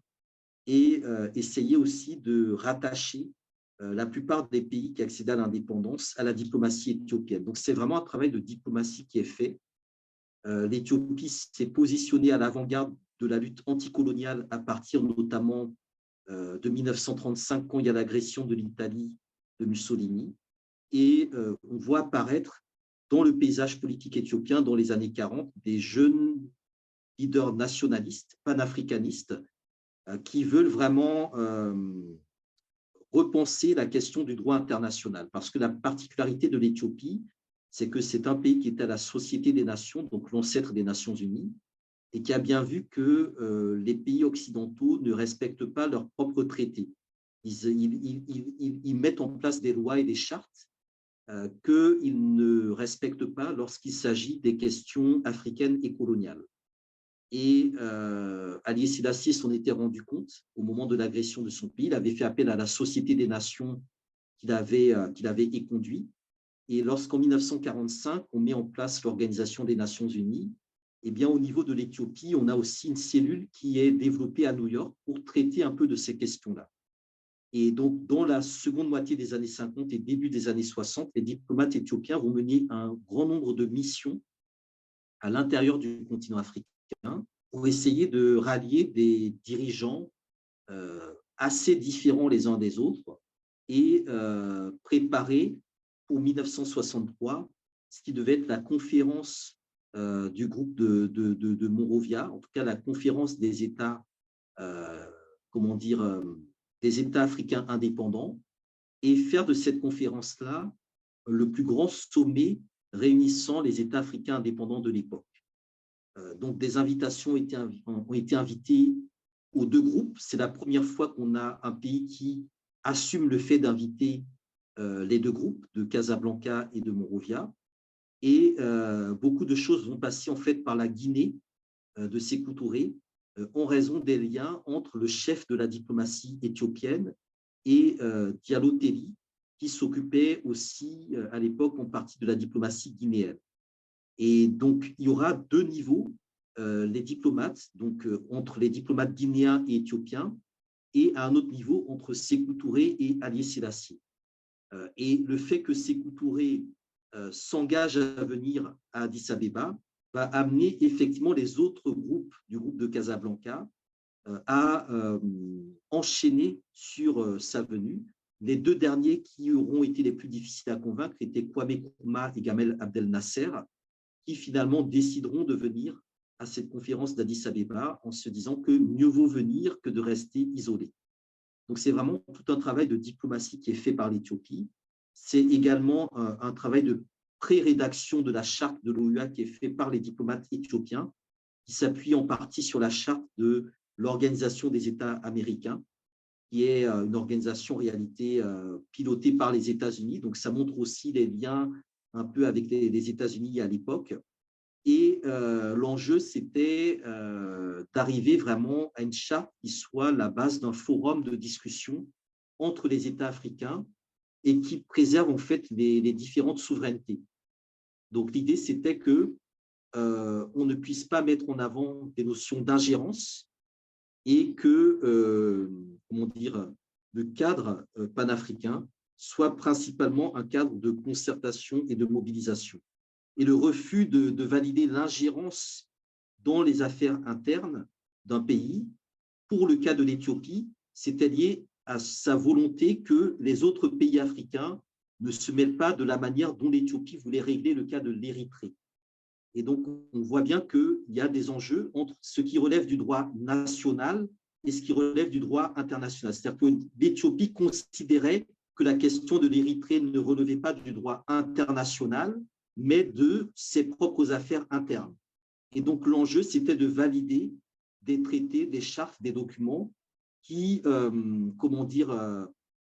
et essayer aussi de rattacher la plupart des pays qui accédaient à l'indépendance à la diplomatie éthiopienne. Donc, c'est vraiment un travail de diplomatie qui est fait. L'Éthiopie s'est positionnée à l'avant-garde de la lutte anticoloniale à partir notamment de 1935, quand il y a l'agression de l'Italie de Mussolini. Et on voit apparaître dans le paysage politique éthiopien, dans les années 40, des jeunes leaders nationalistes, panafricanistes, qui veulent vraiment repenser la question du droit international. Parce que la particularité de l'Éthiopie, c'est que c'est un pays qui est à la Société des Nations, donc l'ancêtre des Nations Unies, et qui a bien vu que les pays occidentaux ne respectent pas leurs propres traités. Ils mettent en place des lois et des chartes qu'ils ne respectent pas lorsqu'il s'agit des questions africaines et coloniales. Et Haïlé Sélassié s'en était rendu compte au moment de l'agression de son pays. Il avait fait appel à la Société des Nations qu'il avait éconduit. Et lorsqu'en 1945, on met en place l'Organisation des Nations Unies, eh bien, au niveau de l'Éthiopie, on a aussi une cellule qui est développée à New York pour traiter un peu de ces questions-là. Et donc, dans la seconde moitié des années 50 et début des années 60, les diplomates éthiopiens vont mener un grand nombre de missions à l'intérieur du continent africain pour essayer de rallier des dirigeants assez différents les uns des autres et préparer pour 1963 ce qui devait être la conférence du groupe de Monrovia, en tout cas la conférence des États, des États africains indépendants, et faire de cette conférence-là le plus grand sommet réunissant les États africains indépendants de l'époque. Donc, des invitations ont été invitées aux deux groupes. C'est la première fois qu'on a un pays qui assume le fait d'inviter les deux groupes, de Casablanca et de Monrovia. Et beaucoup de choses vont passer en fait par la Guinée de Sékou Touré en raison des liens entre le chef de la diplomatie éthiopienne et Diallo Telli, qui s'occupait aussi à l'époque en partie de la diplomatie guinéenne. Et donc, il y aura deux niveaux, les diplomates, donc entre les diplomates guinéens et éthiopiens, et à un autre niveau entre Sékou Touré et Haïlé Sélassié. Et le fait que Sékou Touré s'engage à venir à Addis Abeba va amener effectivement les autres groupes du groupe de Casablanca à enchaîner sur sa venue. Les deux derniers qui auront été les plus difficiles à convaincre étaient Kwame Nkrumah et Gamal Abdel Nasser, qui finalement décideront de venir à cette conférence d'Addis Abeba en se disant que mieux vaut venir que de rester isolé. Donc, c'est vraiment tout un travail de diplomatie qui est fait par l'Éthiopie. C'est également un travail de pré-rédaction de la charte de l'OUA qui est fait par les diplomates éthiopiens, qui s'appuie en partie sur la charte de l'Organisation des États américains, qui est une organisation en réalité pilotée par les États-Unis. Donc, ça montre aussi les liens un peu avec les États-Unis à l'époque. Et l'enjeu, c'était d'arriver vraiment à une charte qui soit la base d'un forum de discussion entre les États africains et qui préserve en fait les différentes souverainetés. Donc, l'idée, c'était que on ne puisse pas mettre en avant des notions d'ingérence et que, comment dire, le cadre panafricain soit principalement un cadre de concertation et de mobilisation. Et le refus de valider l'ingérence dans les affaires internes d'un pays, pour le cas de l'Éthiopie, c'était lié à sa volonté que les autres pays africains ne se mêlent pas de la manière dont l'Éthiopie voulait régler le cas de l'Érythrée. Et donc, on voit bien qu'il y a des enjeux entre ce qui relève du droit national et ce qui relève du droit international. C'est-à-dire que l'Éthiopie considérait que la question de l'Érythrée ne relevait pas du droit international, mais de ses propres affaires internes. Et donc, l'enjeu, c'était de valider des traités, des chartes, des documents qui, comment dire,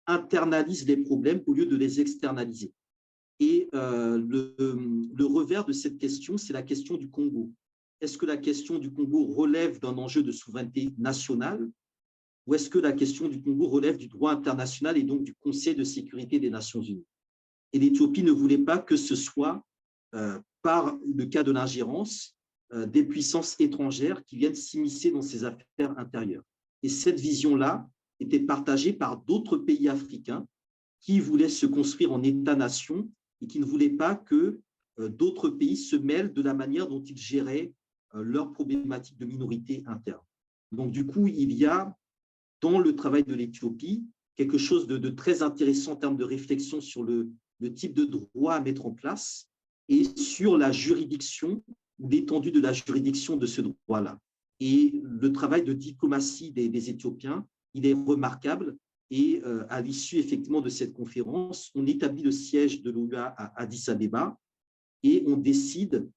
internalisent les problèmes au lieu de les externaliser. Et le revers de cette question, c'est la question du Congo. Est-ce que la question du Congo relève d'un enjeu de souveraineté nationale ou est-ce que la question du Congo relève du droit international et donc du Conseil de sécurité des Nations unies? Et l'Éthiopie ne voulait pas que ce soit, par le cas de l'ingérence, des puissances étrangères qui viennent s'immiscer dans ses affaires intérieures. Et cette vision-là était partagée par d'autres pays africains qui voulaient se construire en État-nation et qui ne voulaient pas que d'autres pays se mêlent de la manière dont ils géraient leurs problématiques de minorité interne. Donc, du coup, il y a dans le travail de l'Éthiopie quelque chose de très intéressant en termes de réflexion sur le type de droit à mettre en place et sur la juridiction ou l'étendue de la juridiction de ce droit-là. Et le travail de diplomatie des Éthiopiens, il est remarquable. Et à l'issue effectivement de cette conférence, on établit le siège de l'OUA à Addis Abeba et on décide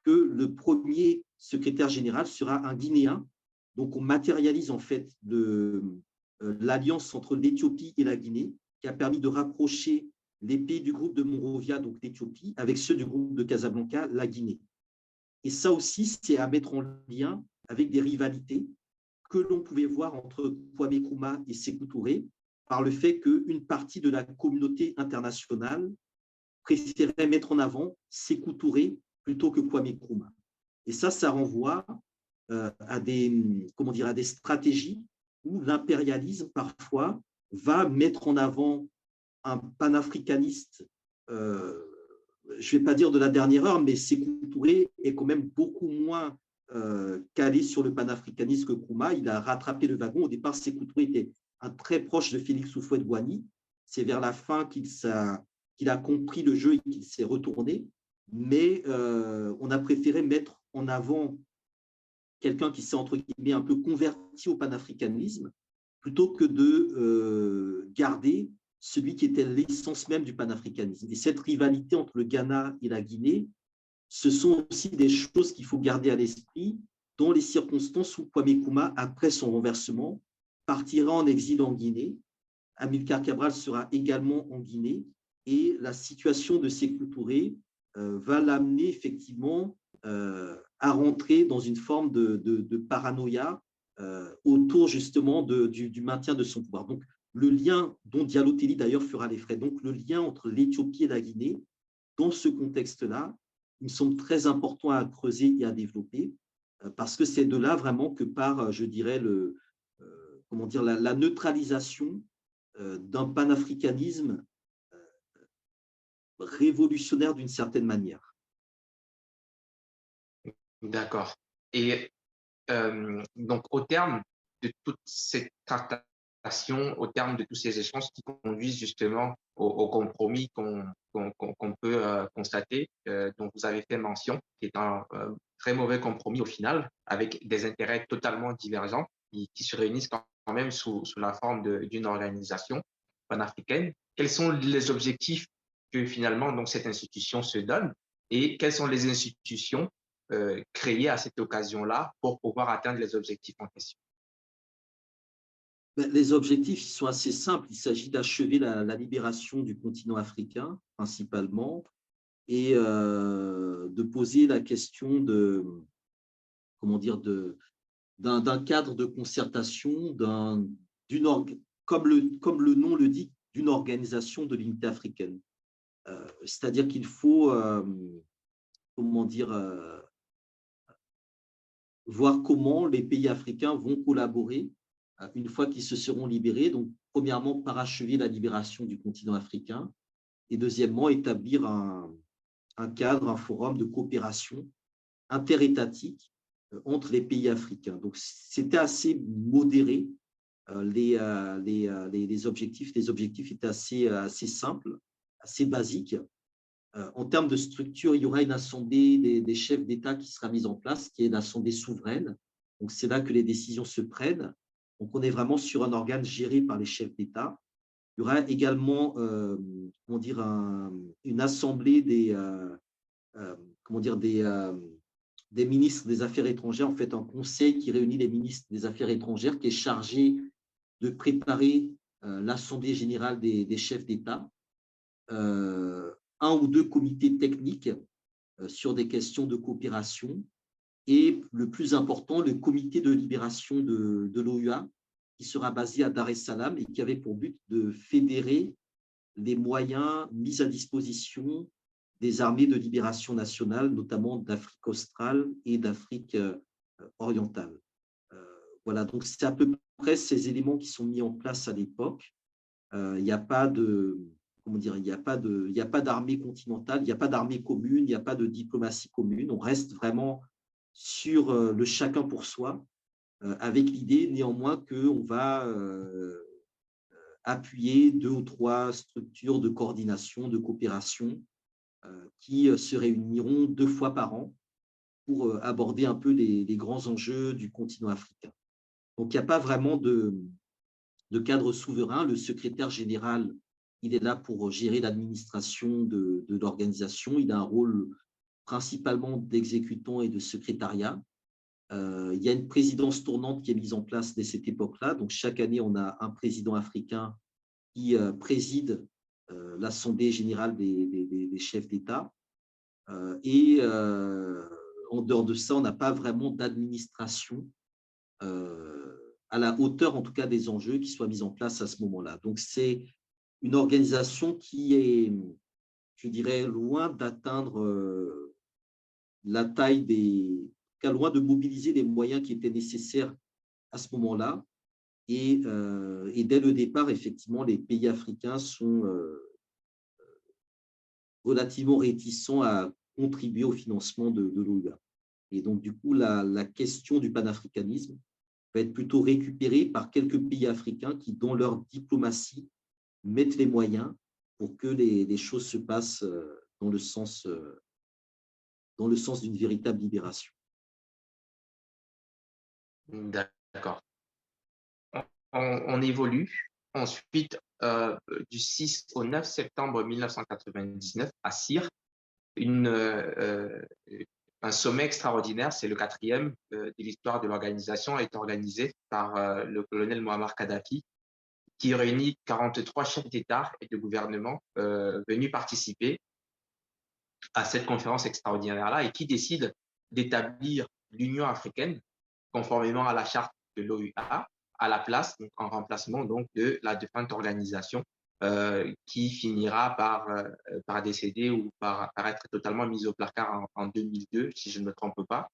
que le premier secrétaire général sera un Guinéen. Donc, on matérialise en fait l'alliance entre l'Éthiopie et la Guinée qui a permis de rapprocher les pays du groupe de Monrovia, donc l'Éthiopie, avec ceux du groupe de Casablanca, la Guinée. Et ça aussi, c'est à mettre en lien avec des rivalités que l'on pouvait voir entre Kwame Nkrumah et Sékou Touré, par le fait qu'une partie de la communauté internationale préférait mettre en avant Sékou Touré plutôt que Kwame Nkrumah. Et ça renvoie à des stratégies où l'impérialisme, parfois, va mettre en avant un panafricaniste, je ne vais pas dire de la dernière heure, mais Sékou Touré est quand même beaucoup moins calé sur le panafricanisme que Nkrumah. Il a rattrapé le wagon. Au départ, Sékou Touré était un très proche de Félix Houphouët-Boigny. C'est vers la fin qu'il a compris le jeu et qu'il s'est retourné. Mais on a préféré mettre en avant quelqu'un qui s'est, entre guillemets, un peu converti au panafricanisme plutôt que de garder celui qui était l'essence même du panafricanisme. Et cette rivalité entre le Ghana et la Guinée, ce sont aussi des choses qu'il faut garder à l'esprit dans les circonstances où Kwame Nkrumah, après son renversement, partira en exil en Guinée. Amilcar Cabral sera également en Guinée et la situation de Sékou Touré va l'amener effectivement à rentrer dans une forme de paranoïa autour justement du maintien de son pouvoir. Donc, le lien dont Diallo Telli d'ailleurs fera les frais, donc le lien entre l'Éthiopie et la Guinée, dans ce contexte-là, il me semble très important à creuser et à développer, parce que c'est de là vraiment que part, je dirais, la neutralisation d'un panafricanisme révolutionnaire d'une certaine manière. D'accord. Et donc, au terme de toute cette tractation au terme de tous ces échanges qui conduisent justement au compromis qu'on peut constater, dont vous avez fait mention, qui est un très mauvais compromis au final, avec des intérêts totalement divergents qui se réunissent quand même sous la forme d'une organisation panafricaine. Quels sont les objectifs que finalement donc, cette institution se donne et quelles sont les institutions créées à cette occasion-là pour pouvoir atteindre les objectifs en question? Les objectifs ils sont assez simples. Il s'agit d'achever la libération du continent africain, principalement, et de poser la question de, comment dire, d'un cadre de concertation, comme le nom le dit, d'une organisation de l'unité africaine. C'est-à-dire qu'il faut, comment dire, voir comment les pays africains vont collaborer une fois qu'ils se seront libérés. Donc, premièrement, parachever la libération du continent africain et deuxièmement, établir un cadre, un forum de coopération interétatique entre les pays africains. Donc, c'était assez modéré. Les objectifs étaient assez simples, assez basiques. En termes de structure, il y aura une assemblée des chefs d'État qui sera mise en place, qui est une assemblée souveraine. Donc, c'est là que les décisions se prennent. Donc, on est vraiment sur un organe géré par les chefs d'État. Il y aura également comment dire, une assemblée comment dire, des ministres des Affaires étrangères, en fait, un conseil qui réunit les ministres des Affaires étrangères, qui est chargé de préparer l'Assemblée générale des chefs d'État, un ou deux comités techniques sur des questions de coopération et, le plus important, le comité de libération de l'OUA, qui sera basé à Dar es Salaam et qui avait pour but de fédérer les moyens mis à disposition des armées de libération nationale, notamment d'Afrique australe et d'Afrique orientale. Voilà, donc c'est à peu près ces éléments qui sont mis en place à l'époque. Il n'y a pas de, comment dire, il n'y a pas d'armée continentale, il n'y a pas d'armée commune, il n'y a pas de diplomatie commune. On reste vraiment sur le chacun pour soi, avec l'idée néanmoins qu'on va appuyer deux ou trois structures de coordination, de coopération qui se réuniront 2 fois par an pour aborder un peu les grands enjeux du continent africain. Donc, il n'y a pas vraiment de cadre souverain. Le secrétaire général, il est là pour gérer l'administration de l'organisation. Il a un rôle principalement d'exécutant et de secrétariat. Il y a une présidence tournante qui est mise en place dès cette époque-là. Donc, chaque année, on a un président africain qui préside l'Assemblée générale des chefs d'État. Et en dehors de ça, on n'a pas vraiment d'administration à la hauteur, en tout cas, des enjeux qui soient mis en place à ce moment-là. Donc, c'est une organisation qui est, je dirais, loin d'atteindre la taille loin de mobiliser les moyens qui étaient nécessaires à ce moment-là. Et dès le départ, effectivement, les pays africains sont relativement réticents à contribuer au financement de l'OUA. Et donc, du coup, la question du panafricanisme va être plutôt récupérée par quelques pays africains qui, dans leur diplomatie, mettent les moyens pour que les choses se passent dans le sens d'une véritable libération. D'accord. On évolue. Ensuite, du 6 au 9 septembre 1999, à Sire, un sommet extraordinaire, c'est le 4e de l'histoire de l'organisation, a été organisé par le colonel Muammar Kadhafi, qui réunit 43 chefs d'État et de gouvernement venus participer à cette conférence extraordinaire-là et qui décide d'établir l'Union africaine conformément à la charte de l'OUA à la place, donc en remplacement donc de la défunte organisation qui finira par décéder ou par être totalement mise au placard en 2002, si je ne me trompe pas,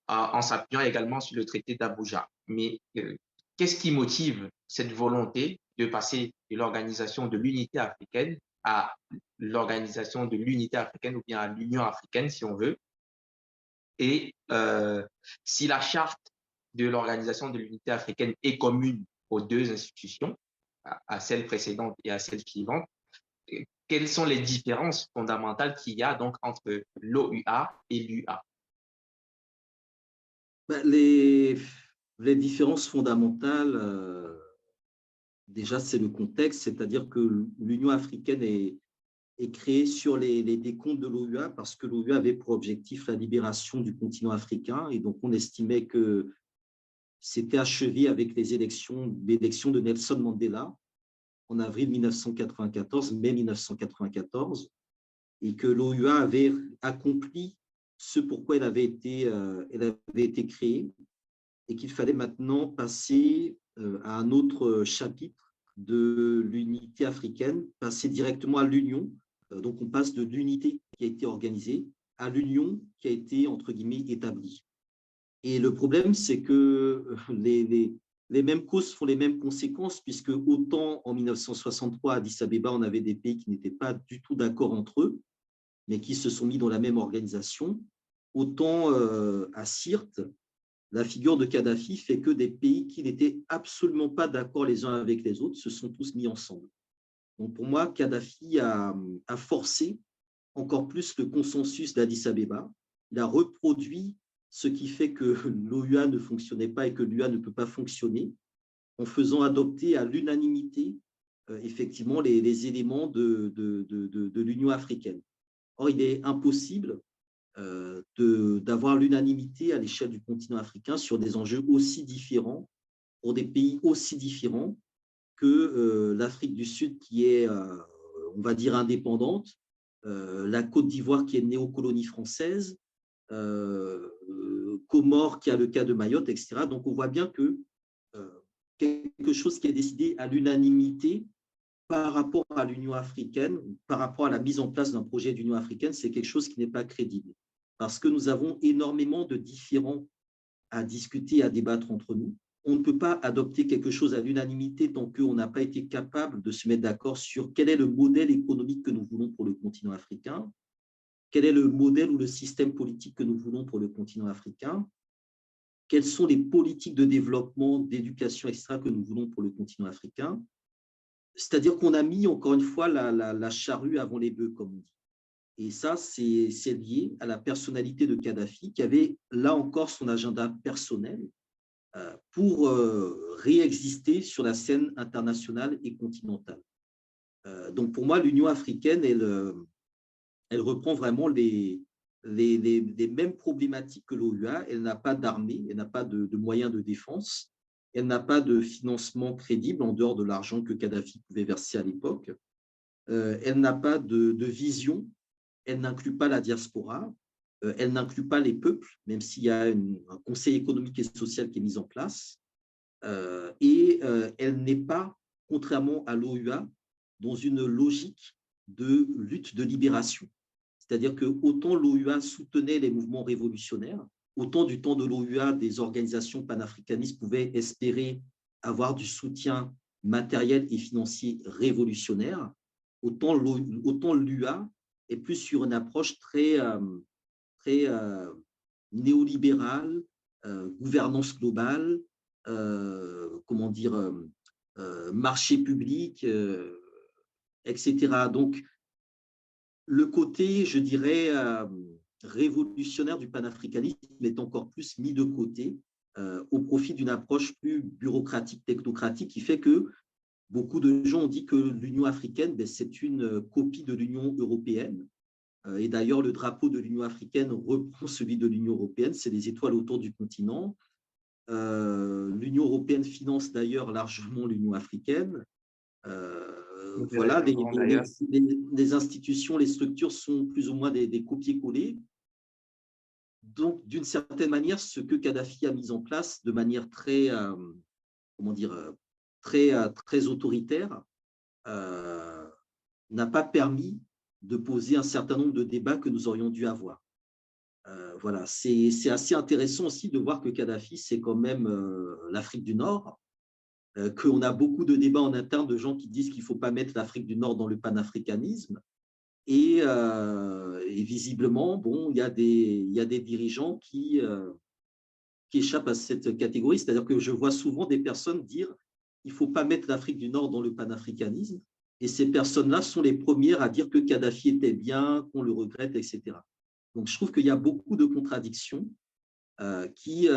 en s'appuyant également sur le traité d'Abuja. Mais qu'est-ce qui motive cette volonté de passer de l'organisation de l'unité africaine à l'organisation de l'unité africaine ou bien à l'Union africaine, si on veut? Et si la charte de l'organisation de l'unité africaine est commune aux deux institutions, à celle précédente et à celle suivante, quelles sont les différences fondamentales qu'il y a donc entre l'OUA et l'UA? Ben, les différences fondamentales, déjà, c'est le contexte, c'est-à-dire que l'Union africaine est créée sur les décomptes de l'OUA parce que l'OUA avait pour objectif la libération du continent africain et donc on estimait que c'était achevé avec l'élection de Nelson Mandela en avril 1994, mai 1994, et que l'OUA avait accompli ce pourquoi elle avait été créée et qu'il fallait maintenant passer à un autre chapitre de l'unité africaine, passer directement à l'union. Donc, on passe de l'unité qui a été organisée à l'union qui a été, entre guillemets, établie. Et le problème, c'est que les mêmes causes font les mêmes conséquences, puisque autant en 1963 à Addis Abeba, on avait des pays qui n'étaient pas du tout d'accord entre eux, mais qui se sont mis dans la même organisation, autant à Sirte, la figure de Kadhafi fait que des pays qui n'étaient absolument pas d'accord les uns avec les autres se sont tous mis ensemble. Donc pour moi, Kadhafi a forcé encore plus le consensus d'Addis Abeba. Il a reproduit ce qui fait que l'OUA ne fonctionnait pas et que l'UA ne peut pas fonctionner, en faisant adopter à l'unanimité effectivement les éléments de l'Union africaine. Or, il est impossible d'avoir l'unanimité à l'échelle du continent africain sur des enjeux aussi différents, pour des pays aussi différents que l'Afrique du Sud qui est, on va dire, indépendante, la Côte d'Ivoire qui est néocolonie française, Comores qui a le cas de Mayotte, etc. Donc, on voit bien que quelque chose qui est décidé à l'unanimité par rapport à l'Union africaine, par rapport à la mise en place d'un projet d'Union africaine, c'est quelque chose qui n'est pas crédible. Parce que nous avons énormément de différends à discuter, à débattre entre nous. On ne peut pas adopter quelque chose à l'unanimité tant qu'on n'a pas été capable de se mettre d'accord sur quel est le modèle économique que nous voulons pour le continent africain, quel est le modèle ou le système politique que nous voulons pour le continent africain, quelles sont les politiques de développement, d'éducation, etc., que nous voulons pour le continent africain. C'est-à-dire qu'on a mis, encore une fois, la charrue avant les bœufs, comme on dit. Et ça, c'est lié à la personnalité de Kadhafi, qui avait là encore son agenda personnel pour réexister sur la scène internationale et continentale. Donc, pour moi, l'Union africaine, elle reprend vraiment les mêmes problématiques que l'OUA. Elle n'a pas d'armée, elle n'a pas de moyens de défense, elle n'a pas de financement crédible en dehors de l'argent que Kadhafi pouvait verser à l'époque. Elle n'a pas de vision, elle n'inclut pas la diaspora, elle n'inclut pas les peuples, même s'il y a un conseil économique et social qui est mis en place. Et elle n'est pas, contrairement à l'OUA, dans une logique de lutte de libération. C'est-à-dire que autant l'OUA soutenait les mouvements révolutionnaires, autant du temps de l'OUA, des organisations panafricanistes pouvaient espérer avoir du soutien matériel et financier révolutionnaire, autant l'UA est plus sur une approche très néolibérale, gouvernance globale, comment dire, marché public, etc. Donc, le côté, je dirais, révolutionnaire du panafricanisme est encore plus mis de côté au profit d'une approche plus bureaucratique, technocratique, qui fait que beaucoup de gens ont dit que l'Union africaine, ben, c'est une copie de l'Union européenne. Et d'ailleurs, le drapeau de l'Union africaine reprend celui de l'Union européenne, c'est les étoiles autour du continent. L'Union européenne finance d'ailleurs largement l'Union africaine. Voilà, les institutions, les structures sont plus ou moins des copier-coller. Donc, d'une certaine manière, ce que Kadhafi a mis en place de manière très, comment dire, très autoritaire, n'a pas permis de poser un certain nombre de débats que nous aurions dû avoir. Voilà, c'est assez intéressant aussi de voir que Kadhafi, c'est quand même l'Afrique du Nord, qu'on a beaucoup de débats en interne de gens qui disent qu'il ne faut pas mettre l'Afrique du Nord dans le panafricanisme. Et visiblement, bon, il y a des dirigeants qui échappent à cette catégorie. C'est-à-dire que je vois souvent des personnes dire il ne faut pas mettre l'Afrique du Nord dans le panafricanisme. Et ces personnes-là sont les premières à dire que Kadhafi était bien, qu'on le regrette, etc. Donc, je trouve qu'il y a beaucoup de contradictions qui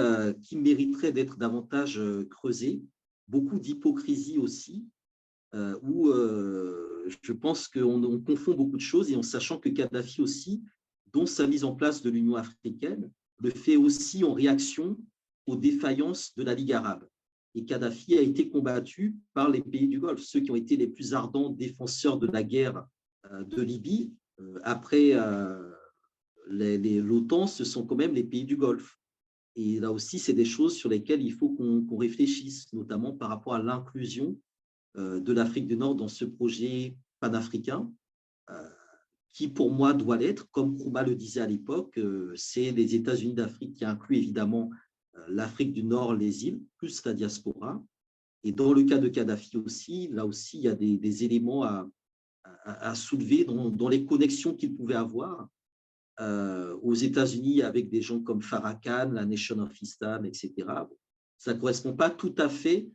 mériteraient d'être davantage creusées, beaucoup d'hypocrisie aussi, où je pense qu'on confond beaucoup de choses et en sachant que Kadhafi aussi, dont sa mise en place de l'Union africaine, le fait aussi en réaction aux défaillances de la Ligue arabe. Et Kadhafi a été combattu par les pays du Golfe, ceux qui ont été les plus ardents défenseurs de la guerre de Libye. Après l'OTAN, ce sont quand même les pays du Golfe. Et là aussi, c'est des choses sur lesquelles il faut qu'on réfléchisse, notamment par rapport à l'inclusion de l'Afrique du Nord dans ce projet panafricain, qui pour moi doit l'être, comme Nkrumah le disait à l'époque, c'est les États-Unis d'Afrique qui incluent évidemment l'Afrique du Nord, les îles, plus la diaspora. Et dans le cas de Kadhafi aussi, là aussi, il y a des éléments à soulever dans les connexions qu'il pouvait avoir aux États-Unis avec des gens comme Farrakhan, la Nation of Islam, etc. Ça ne correspond pas tout à fait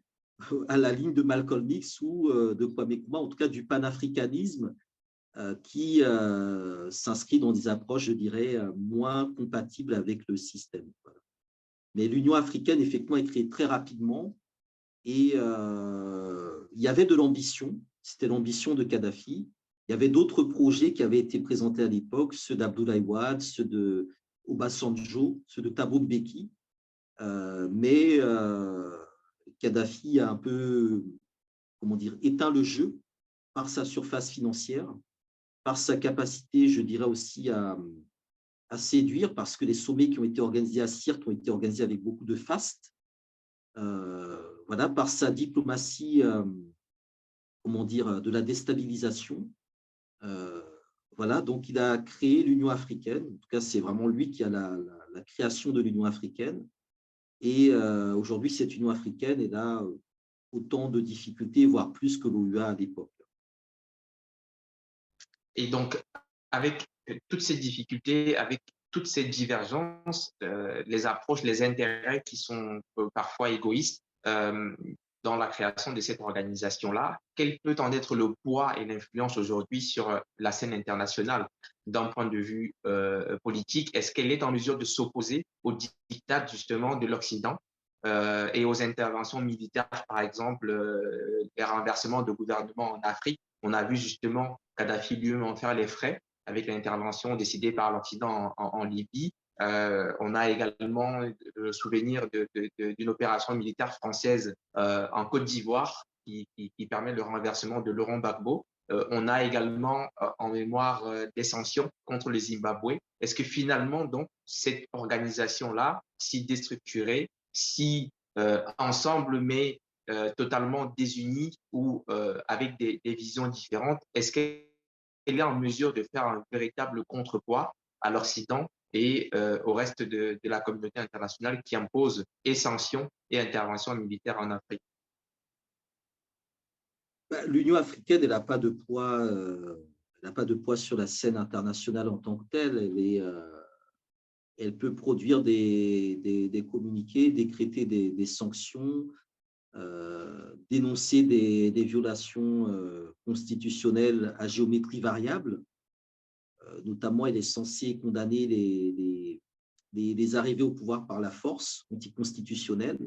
à la ligne de Malcolm X ou de Kwame Nkrumah, en tout cas du panafricanisme qui s'inscrit dans des approches, je dirais, moins compatibles avec le système. Voilà. Mais l'Union africaine, effectivement, est créée très rapidement et il y avait de l'ambition, c'était l'ambition de Kadhafi. Il y avait d'autres projets qui avaient été présentés à l'époque, ceux d'Abdoulaye Wade, ceux de Obasanjo, ceux de Thabo Mbeki, mais Kadhafi a un peu, comment dire, éteint le jeu par sa surface financière, par sa capacité, je dirais aussi, à séduire, parce que les sommets qui ont été organisés à Sirte ont été organisés avec beaucoup de faste. Voilà, par sa diplomatie, comment dire, de la déstabilisation. Voilà, donc il a créé l'Union africaine. En tout cas, c'est vraiment lui qui a la création de l'Union africaine. Et aujourd'hui, cette Union africaine, elle a autant de difficultés, voire plus que l'OUA à l'époque. Et donc, avec toutes ces difficultés, avec toutes ces divergences, les approches, les intérêts qui sont parfois égoïstes dans la création de cette organisation-là, quel peut en être le poids et l'influence aujourd'hui sur la scène internationale d'un point de vue politique? Est-ce qu'elle est en mesure de s'opposer aux diktats justement de l'Occident et aux interventions militaires, par exemple, les renversements de gouvernements en Afrique? On a vu justement Kadhafi lui-même en faire les frais avec l'intervention décidée par l'Occident en Libye. On a également le souvenir d'une opération militaire française en Côte d'Ivoire qui permet le renversement de Laurent Gbagbo. On a également en mémoire des sanctions contre le Zimbabwe. Est-ce que finalement, donc, cette organisation-là, si déstructurée, si ensemble, mais totalement désunie ou avec des visions différentes, est-ce qu'elle est en mesure de faire un véritable contrepoids à l'Occident et au reste de la communauté internationale qui impose et sanctions et interventions militaires en Afrique? L'Union africaine, elle n'a pas de poids, elle n'a pas de poids sur la scène internationale en tant que telle. Elle peut produire des communiqués, décréter des sanctions, dénoncer des violations constitutionnelles à géométrie variable. Notamment, elle est censée condamner les arrivées au pouvoir par la force anticonstitutionnelle.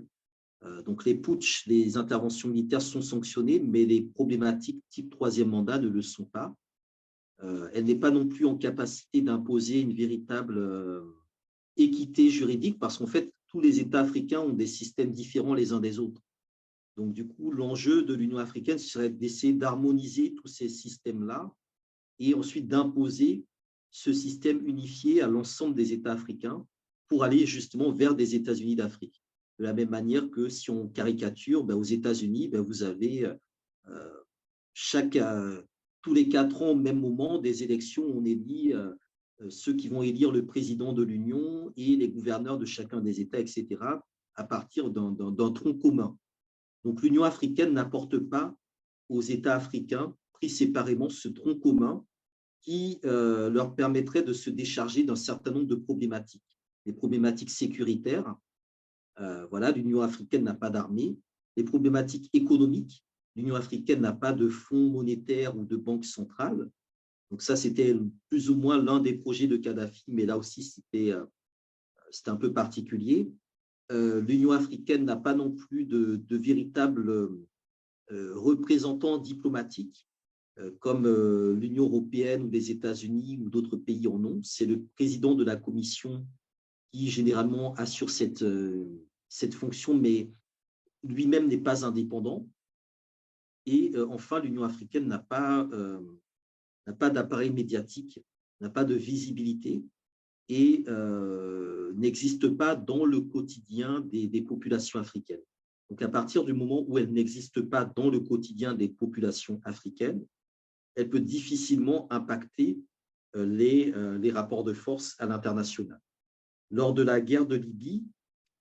Donc, les putschs, les interventions militaires sont sanctionnées, mais les problématiques type troisième mandat ne le sont pas. Elle n'est pas non plus en capacité d'imposer une véritable équité juridique, parce qu'en fait, tous les États africains ont des systèmes différents les uns des autres. Donc, du coup, l'enjeu de l'Union africaine serait d'essayer d'harmoniser tous ces systèmes-là et ensuite d'imposer ce système unifié à l'ensemble des États africains pour aller justement vers des États-Unis d'Afrique. De la même manière que si on caricature, aux États-Unis, vous avez tous les 4 ans, au même moment, des élections où on élit ceux qui vont élire le président de l'Union et les gouverneurs de chacun des États, etc., à partir d'un tronc commun. Donc, l'Union africaine n'apporte pas aux États africains, pris séparément, ce tronc commun qui leur permettrait de se décharger d'un certain nombre de problématiques. Les problématiques sécuritaires, voilà, l'Union africaine n'a pas d'armée, les problématiques économiques. L'Union africaine n'a pas de fonds monétaires ou de banque centrale. Donc ça, c'était plus ou moins l'un des projets de Kadhafi, mais là aussi, c'était un peu particulier. L'Union africaine n'a pas non plus de véritables représentants diplomatiques comme l'Union européenne ou les États-Unis ou d'autres pays en ont. C'est le président de la Commission qui généralement assure cette fonction, mais lui-même n'est pas indépendant. Et enfin, l'Union africaine n'a pas d'appareil médiatique, n'a pas de visibilité et n'existe pas dans le quotidien des populations africaines. Donc, à partir du moment où elle n'existe pas dans le quotidien des populations africaines, elle peut difficilement impacter les rapports de force à l'international. Lors de la guerre de Libye,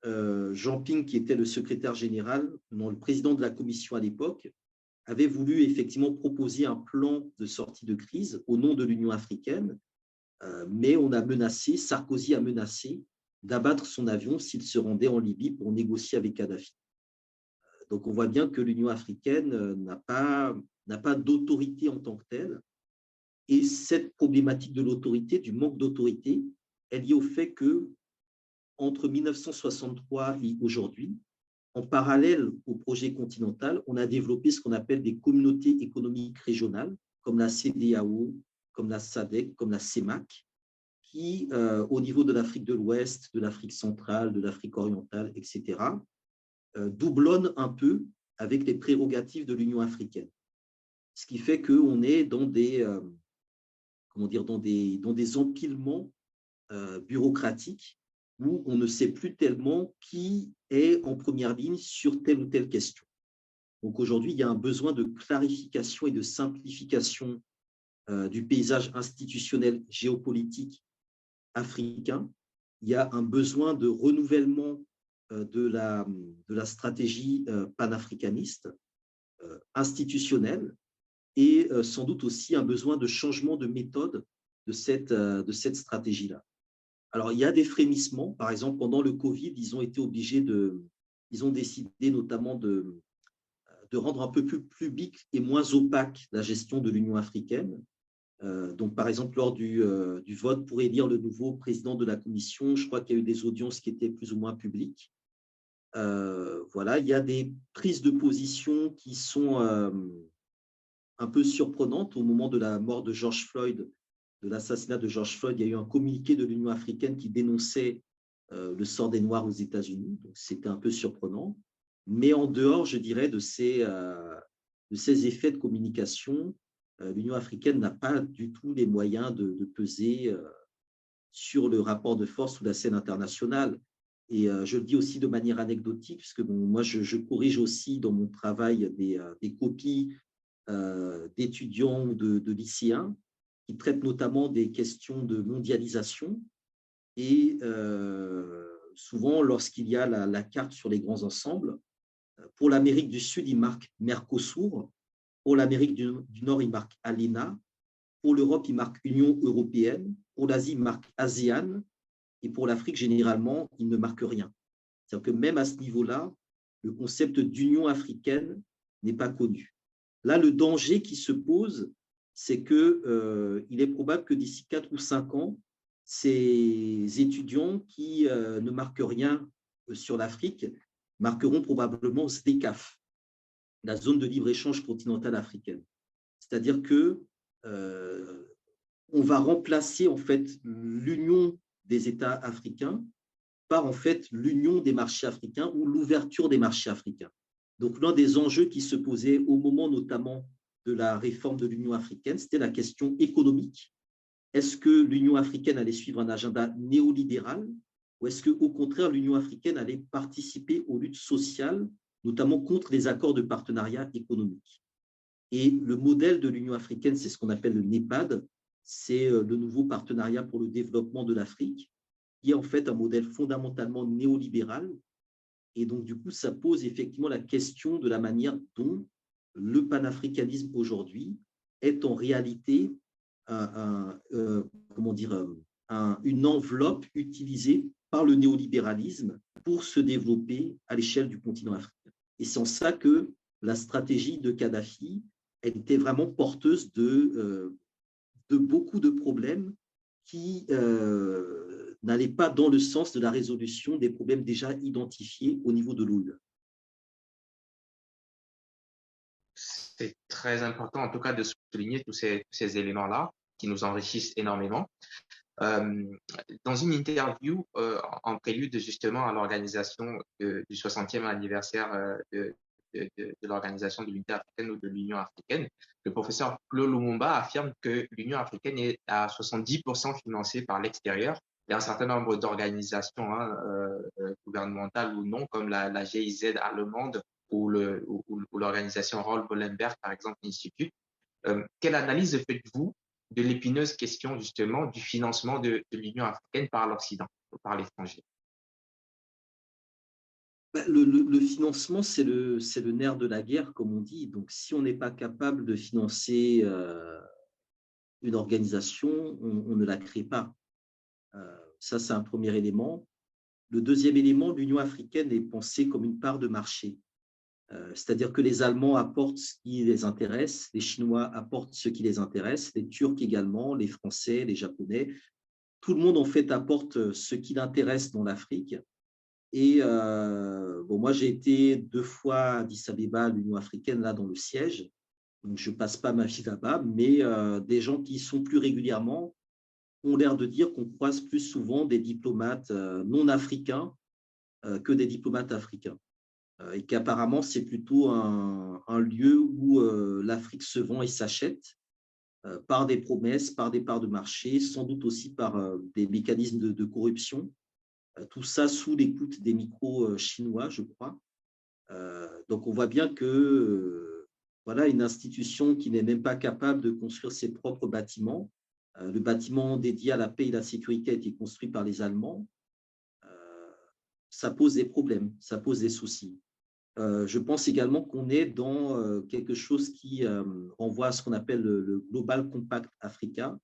Jean Ping, qui était le secrétaire général, non, le président de la commission à l'époque, avait voulu effectivement proposer un plan de sortie de crise au nom de l'Union africaine, mais Sarkozy a menacé d'abattre son avion s'il se rendait en Libye pour négocier avec Kadhafi. Donc, on voit bien que l'Union africaine n'a pas d'autorité en tant que telle. Et cette problématique de l'autorité, du manque d'autorité, est liée au fait que entre 1963 et aujourd'hui, en parallèle au projet continental, on a développé ce qu'on appelle des communautés économiques régionales, comme la CEDEAO, comme la SADC, comme la CEMAC, qui, au niveau de l'Afrique de l'Ouest, de l'Afrique centrale, de l'Afrique orientale, etc., doublonnent un peu avec les prérogatives de l'Union africaine. Ce qui fait qu'on est dans des empilements bureaucratiques où on ne sait plus tellement qui est en première ligne sur telle ou telle question. Donc aujourd'hui, il y a un besoin de clarification et de simplification du paysage institutionnel géopolitique africain. Il y a un besoin de renouvellement de la stratégie panafricaniste institutionnelle et sans doute aussi un besoin de changement de méthode de cette stratégie-là. Alors, il y a des frémissements. Par exemple, pendant le Covid, ils ont décidé notamment de rendre un peu plus publique et moins opaque la gestion de l'Union africaine. Donc, par exemple, lors du vote pour élire le nouveau président de la Commission, je crois qu'il y a eu des audiences qui étaient plus ou moins publiques. Voilà, il y a des prises de position qui sont un peu surprenantes. Au moment de la mort de George Floyd, de l'assassinat de George Floyd, il y a eu un communiqué de l'Union africaine qui dénonçait le sort des Noirs aux États-Unis. Donc, c'était un peu surprenant. Mais en dehors, je dirais, de ces effets de communication, l'Union africaine n'a pas du tout les moyens de peser sur le rapport de force ou la scène internationale. Et je le dis aussi de manière anecdotique, puisque moi, je corrige aussi dans mon travail des copies d'étudiants ou de lycéens qui traitent notamment des questions de mondialisation. Et souvent, lorsqu'il y a la carte sur les grands ensembles, pour l'Amérique du Sud, il marque Mercosur. Pour l'Amérique du Nord, il marque ALENA. Pour l'Europe, il marque Union européenne. Pour l'Asie, il marque ASEAN. Et pour l'Afrique, généralement, il ne marque rien. C'est-à-dire que même à ce niveau-là, le concept d'Union africaine n'est pas connu. Là, le danger qui se pose, c'est qu'il est probable que d'ici 4 ou 5 ans, ces étudiants qui ne marquent rien sur l'Afrique marqueront probablement ZDECAF, la zone de libre-échange continentale africaine. C'est-à-dire que on va remplacer en fait l'union des États africains par en fait l'union des marchés africains ou l'ouverture des marchés africains. Donc l'un des enjeux qui se posait au moment notamment de la réforme de l'Union africaine, c'était la question économique. Est-ce que l'Union africaine allait suivre un agenda néolibéral ou est-ce qu'au contraire l'Union africaine allait participer aux luttes sociales, notamment contre les accords de partenariat économique? Et le modèle de l'Union africaine, c'est ce qu'on appelle le NEPAD, c'est le nouveau partenariat pour le développement de l'Afrique, qui est en fait un modèle fondamentalement néolibéral. Et donc, du coup, ça pose effectivement la question de la manière dont le panafricanisme aujourd'hui est en réalité une enveloppe utilisée par le néolibéralisme pour se développer à l'échelle du continent africain. Et c'est en ça que la stratégie de Kadhafi, elle était vraiment porteuse de beaucoup de problèmes qui n'allaient pas dans le sens de la résolution des problèmes déjà identifiés au niveau de l'ONU. C'est très important, en tout cas, de souligner tous ces éléments-là qui nous enrichissent énormément. Euh, Dans une interview en prélude justement à l'organisation du 60e anniversaire de l'Organisation de l'Unité africaine ou de l'Union africaine, le professeur Claude Lumumba affirme que l'Union africaine est à 70% financée par l'extérieur. Il y a un certain nombre d'organisations gouvernementales ou non, comme la GIZ allemande ou l'organisation Raoul Wallenberg, par exemple, Institute. Quelle analyse faites-vous de l'épineuse question justement du financement de l'Union africaine par l'Occident, par l'étranger? Le financement, c'est le nerf de la guerre, comme on dit. Donc, si on n'est pas capable de financer une organisation, on ne la crée pas. Ça, c'est un premier élément. Le deuxième élément, l'Union africaine est pensée comme une part de marché. C'est-à-dire que les Allemands apportent ce qui les intéresse, les Chinois apportent ce qui les intéresse, les Turcs également, les Français, les Japonais. Tout le monde, en fait, apporte ce qui l'intéresse dans l'Afrique. Et bon, moi, j'ai été 2 fois à Addis Abeba, l'Union africaine, là, dans le siège. Donc, je ne passe pas ma vie là-bas, mais des gens qui y sont plus régulièrement ont l'air de dire qu'on croise plus souvent des diplomates non africains que des diplomates africains. Et qu'apparemment, c'est plutôt un lieu où l'Afrique se vend et s'achète par des promesses, par des parts de marché, sans doute aussi par des mécanismes de corruption. Tout ça sous l'écoute des micros chinois, je crois. Donc, on voit bien que voilà, une institution qui n'est même pas capable de construire ses propres bâtiments. Le bâtiment dédié à la paix et la sécurité a été construit par les Allemands. Ça pose des problèmes, ça pose des soucis. Je pense également qu'on est dans quelque chose qui renvoie à ce qu'on appelle le Global Compact Africa,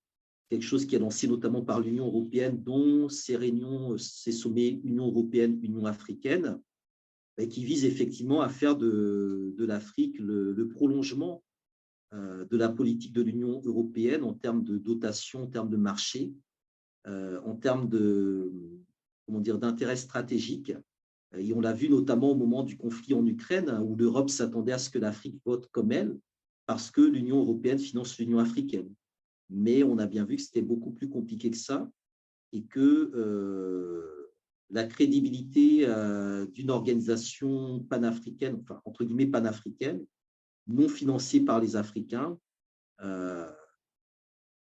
quelque chose qui est lancé notamment par l'Union européenne, dont ces réunions, ces sommets Union européenne, Union africaine, et qui vise effectivement à faire de l'Afrique le prolongement de la politique de l'Union européenne en termes de dotation, en termes de marché, en termes d'intérêt stratégique. Et on l'a vu notamment au moment du conflit en Ukraine, où l'Europe s'attendait à ce que l'Afrique vote comme elle, parce que l'Union européenne finance l'Union africaine. Mais on a bien vu que c'était beaucoup plus compliqué que ça et que la crédibilité d'une organisation panafricaine, enfin, entre guillemets panafricaine, non financée par les Africains,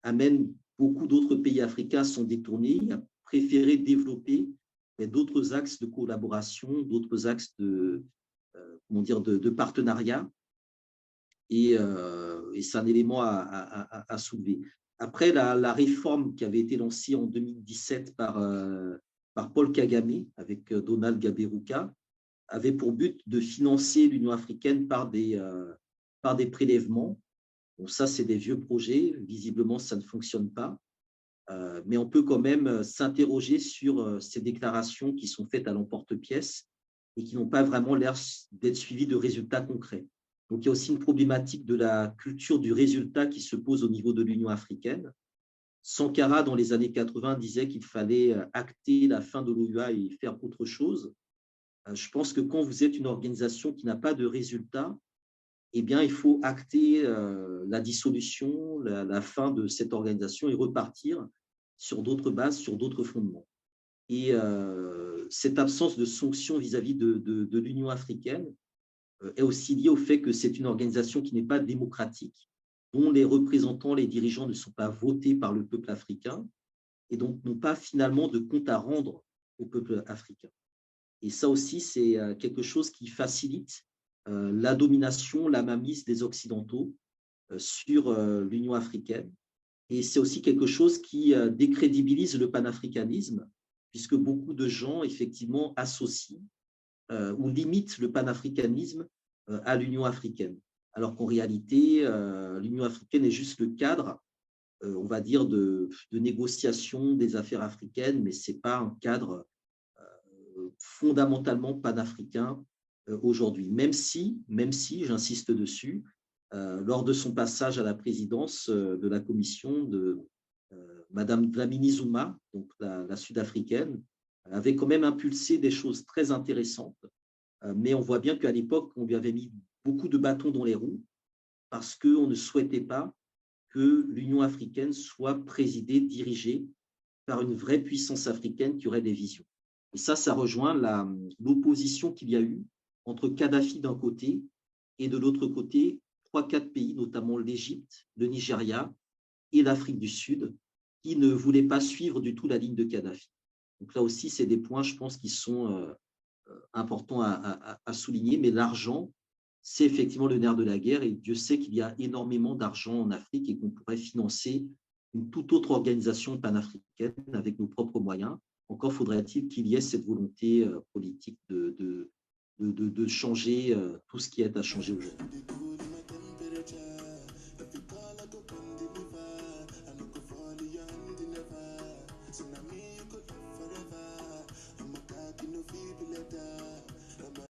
amène beaucoup d'autres pays africains à s'en détourner, à préférer développer d'autres axes de collaboration, d'autres axes de partenariat. Et c'est un élément à soulever. Après, la réforme qui avait été lancée en 2017 par Paul Kagame avec Donald Gaberuka avait pour but de financer l'Union africaine par des prélèvements. Bon, ça, c'est des vieux projets. Visiblement, ça ne fonctionne pas. Mais on peut quand même s'interroger sur ces déclarations qui sont faites à l'emporte-pièce et qui n'ont pas vraiment l'air d'être suivies de résultats concrets. Donc, il y a aussi une problématique de la culture du résultat qui se pose au niveau de l'Union africaine. Sankara, dans les années 80, disait qu'il fallait acter la fin de l'OUA et faire autre chose. Je pense que quand vous êtes une organisation qui n'a pas de résultat, eh bien, il faut acter la dissolution, la fin de cette organisation et repartir sur d'autres bases, sur d'autres fondements. Et cette absence de sanctions vis-à-vis de l'Union africaine est aussi liée au fait que c'est une organisation qui n'est pas démocratique, dont les représentants, les dirigeants ne sont pas votés par le peuple africain et donc n'ont pas finalement de compte à rendre au peuple africain. Et ça aussi, c'est quelque chose qui facilite la domination, la mainmise des Occidentaux sur l'Union africaine. Et c'est aussi quelque chose qui décrédibilise le panafricanisme, puisque beaucoup de gens, effectivement, associent ou limitent le panafricanisme à l'Union africaine. Alors qu'en réalité, l'Union africaine est juste le cadre, on va dire, de négociation des affaires africaines, mais ce n'est pas un cadre fondamentalement panafricain aujourd'hui, même si j'insiste dessus, lors de son passage à la présidence de la commission de Madame Dlamini Zuma, donc la sud-africaine, avait quand même impulsé des choses très intéressantes, mais on voit bien qu'à l'époque, on lui avait mis beaucoup de bâtons dans les roues parce qu'on ne souhaitait pas que l'Union africaine soit présidée, dirigée par une vraie puissance africaine qui aurait des visions. Et ça rejoint l'opposition qu'il y a eu entre Kadhafi d'un côté et de l'autre côté, 3-4 pays, notamment l'Égypte, le Nigeria et l'Afrique du Sud, qui ne voulaient pas suivre du tout la ligne de Kadhafi. Donc là aussi, c'est des points, je pense, qui sont importants à souligner, mais l'argent, c'est effectivement le nerf de la guerre, et Dieu sait qu'il y a énormément d'argent en Afrique et qu'on pourrait financer une toute autre organisation panafricaine avec nos propres moyens. Encore faudrait-il qu'il y ait cette volonté politique de changer tout ce qui est à changer aujourd'hui.